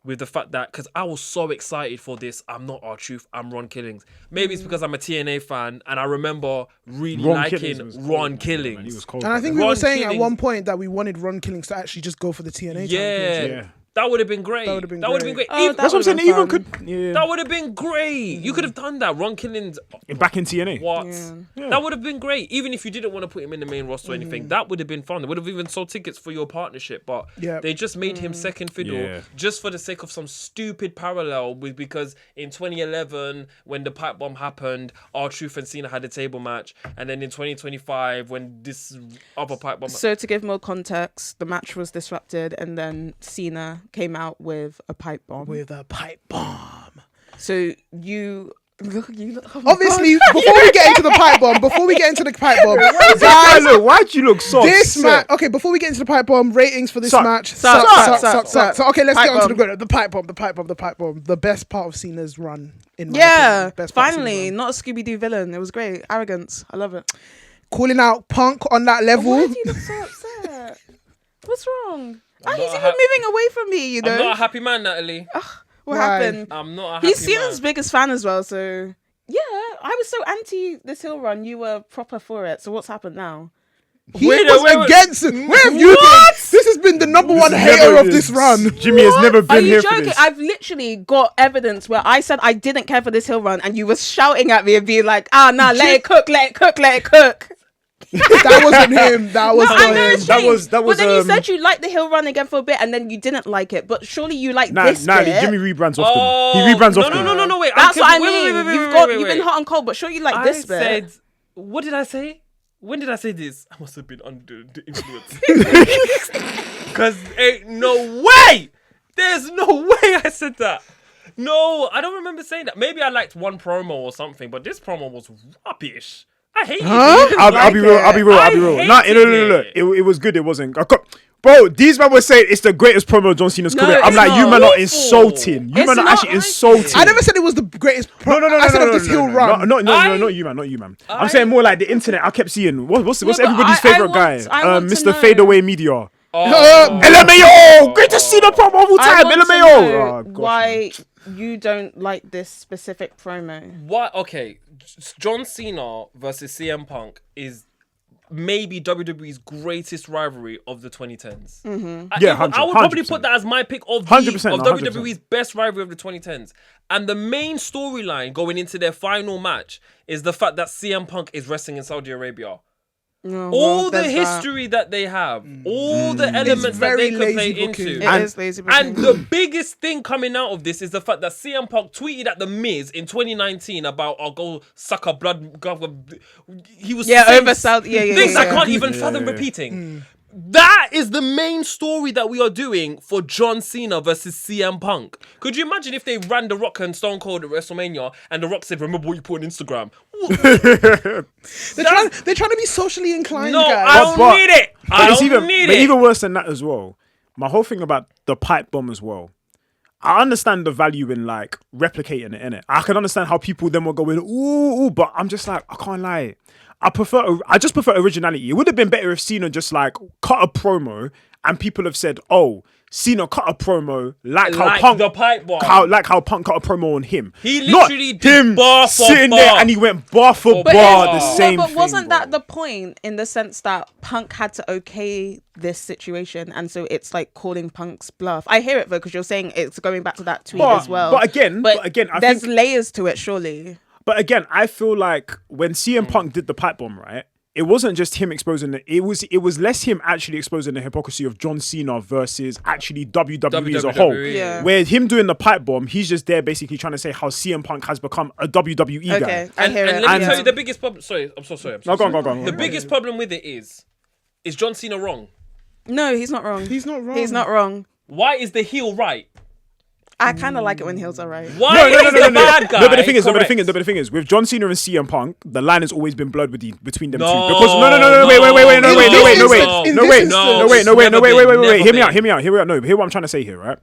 with the fact that, because I was so excited for this, I'm not R-Truth, I'm Ron Killings. Maybe it's because I'm a TNA fan and I remember really liking Ron Killings. He was cold. And I think we Ron were saying at Killings- one point that we wanted Ron Killings to actually just go for the TNA championship. Yeah. That would have been great. That would have been great. Oh, Even- That's what I'm saying. would've Even been could. Yeah. that would have been great. You could have done that. Ron Killings. Back in TNA. What? Yeah. That would have been great. Even if you didn't want to put him in the main roster or Mm-hmm. anything, that would have been fun. They would have even sold tickets for your partnership. But Yeah. they just made him second fiddle Yeah. just for the sake of some stupid parallel because in 2011, when the pipe bomb happened, R-Truth and Cena had a table match. And then in 2025, when this other pipe bomb... So to give more context, the match was disrupted, and then Cena came out with a pipe bomb. With a pipe bomb. So you You look, oh my Obviously, God. before we get into the pipe bomb, guys, Why do you look so this match. upset? Okay, before we get into the pipe bomb, ratings for this Suck. match. Suck. So okay, let's Pipe get on to bomb. the pipe bomb. The best part of Cena's run. In my Yeah, opinion. Best part of Cena's finally, run. not a Scooby-Doo villain. It was great. Arrogance. I love it. Calling out Punk on that level. Why do you look so upset? What's wrong? I'm He's not even moving away from me, you know. I'm not a happy man, Natalie. What Why? happened? I'm not a happy He's Cena's man. biggest fan as well, so yeah. I was so anti this hill run. You were proper for it. So what's happened now? He Wait, was wait, wait. against it. Where have you been? This has been the number one hater of this run. Jimmy has never Are been you here for joking? this. I've literally got evidence where I said I didn't care for this hill run, and you were shouting at me and being like, "Ah, nah, let it cook, let it cook, let it cook." That wasn't him. That was I not know him. it's That changed. was- that was, But then you said you liked the hill run again for a bit, and then you didn't like it. But surely you like this bit. Jimmy rebrands often. Oh, He rebrands no, often. No, wait. That's what I wait, mean. wait, wait, You've wait, you've been wait. hot and cold, but sure you like this bit. said, what did I say? When did I say this? I must have been under the influence. Because ain't no way. There's no way I said that. No, I don't remember saying that. Maybe I liked one promo or something, but this promo was rubbish. I hate it. I'll be real. I'll be real. I No, hated no. it. It was good. It wasn't. Bro, these men were saying it's the greatest promo of John Cena's No, career. I'm it's like, you not. man are Awful. insulting. You It's man are not. actually I insulting. I never said it was the greatest. I said of this hill run. No, not you, man. I'm saying more like the internet. I kept seeing what's but everybody's favorite guy, I want to Mr. know. Fadeaway Media. Oh. LMAO, greatest Cena promo of all I time. want to LMAO. know Oh, gosh, why you don't like this specific promo. What? Okay, John Cena versus CM Punk is maybe WWE's greatest rivalry of the 2010s. Yeah, I would probably 100%. put that as my pick of 100%, of 100%. WWE's best rivalry of the 2010s. And the main storyline going into their final match is the fact that CM Punk is wrestling in Saudi Arabia. Oh, All well, the there's that. history that they have, all the elements that very they could play lazy booking. into. It is lazy booking. And the biggest thing coming out of this is the fact that CM Punk tweeted at The Miz in 2019 about, I'll go suck a blood. He was saying over South. Yeah. things I can't yeah. even fathom repeating. That is the main story that we are doing for John Cena versus CM Punk. Could you imagine if they ran The Rock and Stone Cold at WrestleMania and The Rock said, remember what you put on Instagram? They're trying to be socially inclined, No, guys. I don't need it. I it's don't need it. even worse than that as well. My whole thing about the pipe bomb as well. I understand the value in like replicating it, innit? I can understand how people then will go in, ooh, but I'm just like, I can't lie. I just prefer originality. It would have been better if Cena just like cut a promo and people have said, oh, Cena cut a promo like how Punk the pipe bomb. how Punk cut a promo on him. He Not literally did him bar for sitting bar. there and he went bar for But bar it's- the same but thing. wasn't bro. that the point in the sense that Punk had to okay this situation, and so it's like calling Punk's bluff? I hear it though because you're saying it's going back to that tweet as well. But again, I there's think, layers to it, surely. but again, I feel like when CM Punk did the pipe bomb, right? It wasn't just him exposing it. It was less him actually exposing the hypocrisy of John Cena versus actually WWE as a whole. Yeah. Where him doing the pipe bomb, he's just there basically trying to say how CM Punk has become a WWE guy. Okay, I hear it. And let me And- tell you the biggest problem. Sorry, I'm so sorry. No, go on. The biggest problem with it is John Cena wrong? No, he's not wrong. He's not wrong. He's not wrong. Why is the heel right? I kind of like it when heels are right. Why is the bad guy? No, but the thing is, correct? with John Cena and CM Punk, the line has always been blurred between them No, two. Because wait. Hear me out. No, hear what I'm trying to say here, right?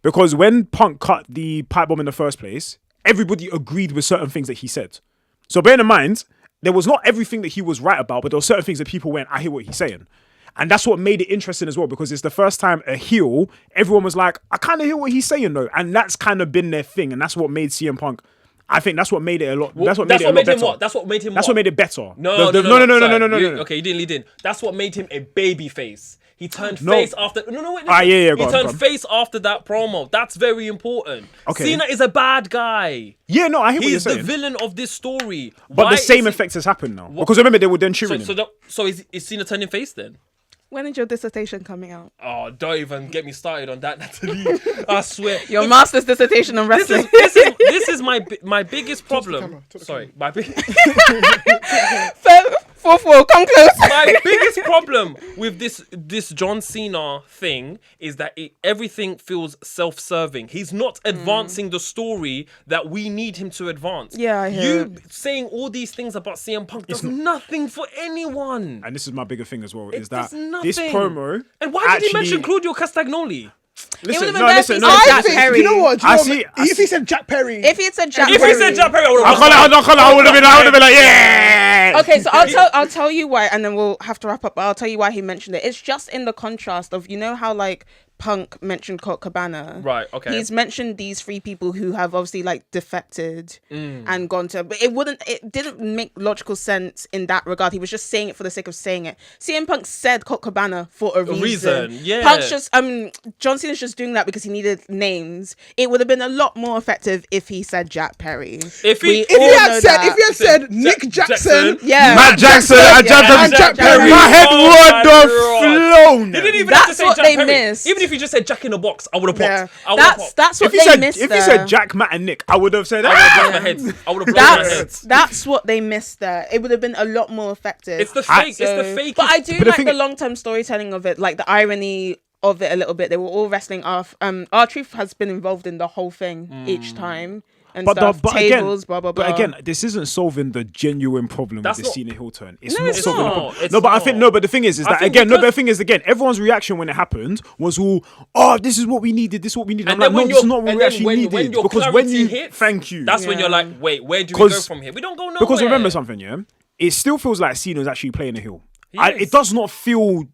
Because when Punk cut the pipe bomb in the first place, everybody agreed with certain things that he said. So bear in mind, there was not everything that he was right about, but there were certain things that people went, I hear what he's saying. And that's what made it interesting as well, because it's the first time a heel, everyone was like, I kind of hear what he's saying though. And that's kind of been their thing. And that's what made CM Punk, I think that's what made it a lot, that's what made it a lot better. What? That's what made him That's what made it better. No. No. Okay, you didn't lead in. That's what made him a baby face. He turned No. face after. No, wait. Yeah, go He on, turned go on. face after that promo. That's very important. Okay. Cena is a bad guy. Yeah, no, I hear what you're He's the saying. villain of this story. But Why the same is he- effect has happened now. Because remember, they were then So, cheering him. so is Cena turning face then? When is your dissertation coming out? Oh, don't even get me started on that, Natalie. I swear. Your master's dissertation on wrestling. This is my biggest problem. to the Sorry, my big. Fourth wall, come close. My biggest problem with this John Cena thing is that everything feels self-serving. He's not advancing the story that we need him to advance. Yeah, I hear you saying all these things about CM Punk does nothing for anyone. And this is my bigger thing as well, is It that does nothing. this promo. And why did he mention Claudio Castagnoli? Listen, would've been better if he said I Jack think, Perry. you know what? Do you I know see- what? I If he said Jack Perry, If he had said Jack If Perry, he said Jack Perry, I would have. I would have been like, yeah. Okay, so I'll tell you why, and then we'll have to wrap up. But I'll tell you why he mentioned it. It's just in the contrast of, you know how like Punk mentioned Colt Cabana. Right, okay. He's mentioned these 3 people who have obviously like defected and gone to, but it didn't make logical sense in that regard. He was just saying it for the sake of saying it. CM Punk said Colt Cabana for a reason. Yeah. Punk's just John Cena's just doing that because he needed names. It would have been a lot more effective if he said Jack Perry. If he if he had said Nick Jackson, yeah, Matt Jackson and Jack Perry. My head Oh would my have God. flown. He didn't even have to That's say what Jack they Perry. missed. Even if he just said Jack in a box, I would have popped. Yeah. I would have popped. That's what If he they said missed. if he there. said Jack, Matt, and Nick, I would have said I would that. have blown my heads. I would have blown my heads. That's what they missed there. It would have been a lot more effective. It's the fake. It's the fake. But I do But the like thing- the long-term storytelling of it, like the irony of it a little bit. They were all wrestling off. R-Truth has been involved in the whole thing each time. And stuff, tables, blah, blah, blah. But again, this isn't solving the genuine problem That's with the not- Cena heel turn. It's No, not it's solving the not. problem. It's No, but I think not. but the thing is I that think again, because- the thing is again, everyone's reaction when it happened was all, oh, this is what we needed. This is what we needed. And I'm then like, no, when this is you're- not what and we then actually when needed. your Because when clarity you hits, thank you. That's when you're Yeah. like, wait, where do we go 'Cause- from here? We don't go nowhere. Because remember something, yeah, it still feels like Cena's actually playing a heel. is. It does not feel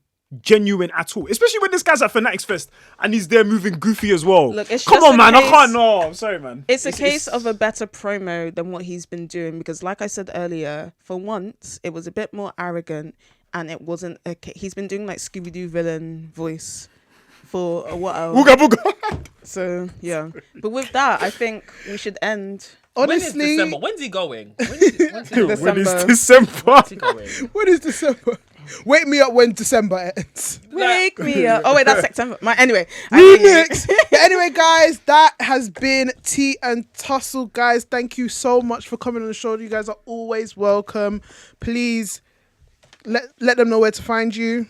genuine at all, especially when this guy's at Fanatics Fest and he's there moving goofy as well. Look, it's Come just on, a man, case- I can't. No, I'm sorry, man. It's a case of a better promo than what he's been doing because, like I said earlier, for once it was a bit more arrogant and it wasn't. He's been doing like Scooby-Doo villain voice for a while. Booga booga. So yeah, but with that, I think we should end. When is honestly, December? When's he going? When's he going? When is December. December? When's he going? when is December? Wake me up when December ends. Wake me up. Oh wait, that's September. Anyway. Remix. But anyway, guys, that has been Tea and Tussle. Guys, thank you so much for coming on the show. You guys are always welcome. Please let them know where to find you.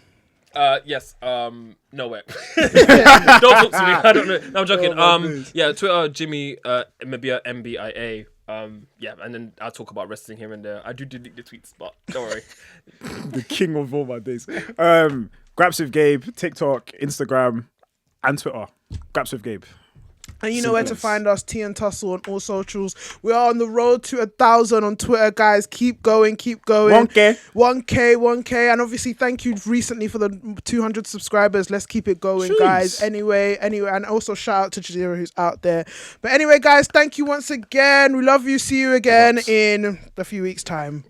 Yes. Nowhere. Don't talk to me. I don't know. No, I'm joking. Yeah. Twitter, Jimmy, MBIA. Yeah, and then I'll talk about wrestling here and there. I do delete the tweets, but don't worry. The king of all my days. Grabs with Gabe, TikTok, Instagram, and Twitter. Grabs with Gabe. And you know where to find us, Tea and Tussle on all socials. We are on the road to 1,000 on Twitter, guys. Keep going, keep going. 1K. And obviously, thank you recently for the 200 subscribers. Let's keep it going, Jeez. guys. Anyway. And also shout out to Jadira who's out there. But anyway, guys, thank you once again. We love you. See you again in a few weeks' time.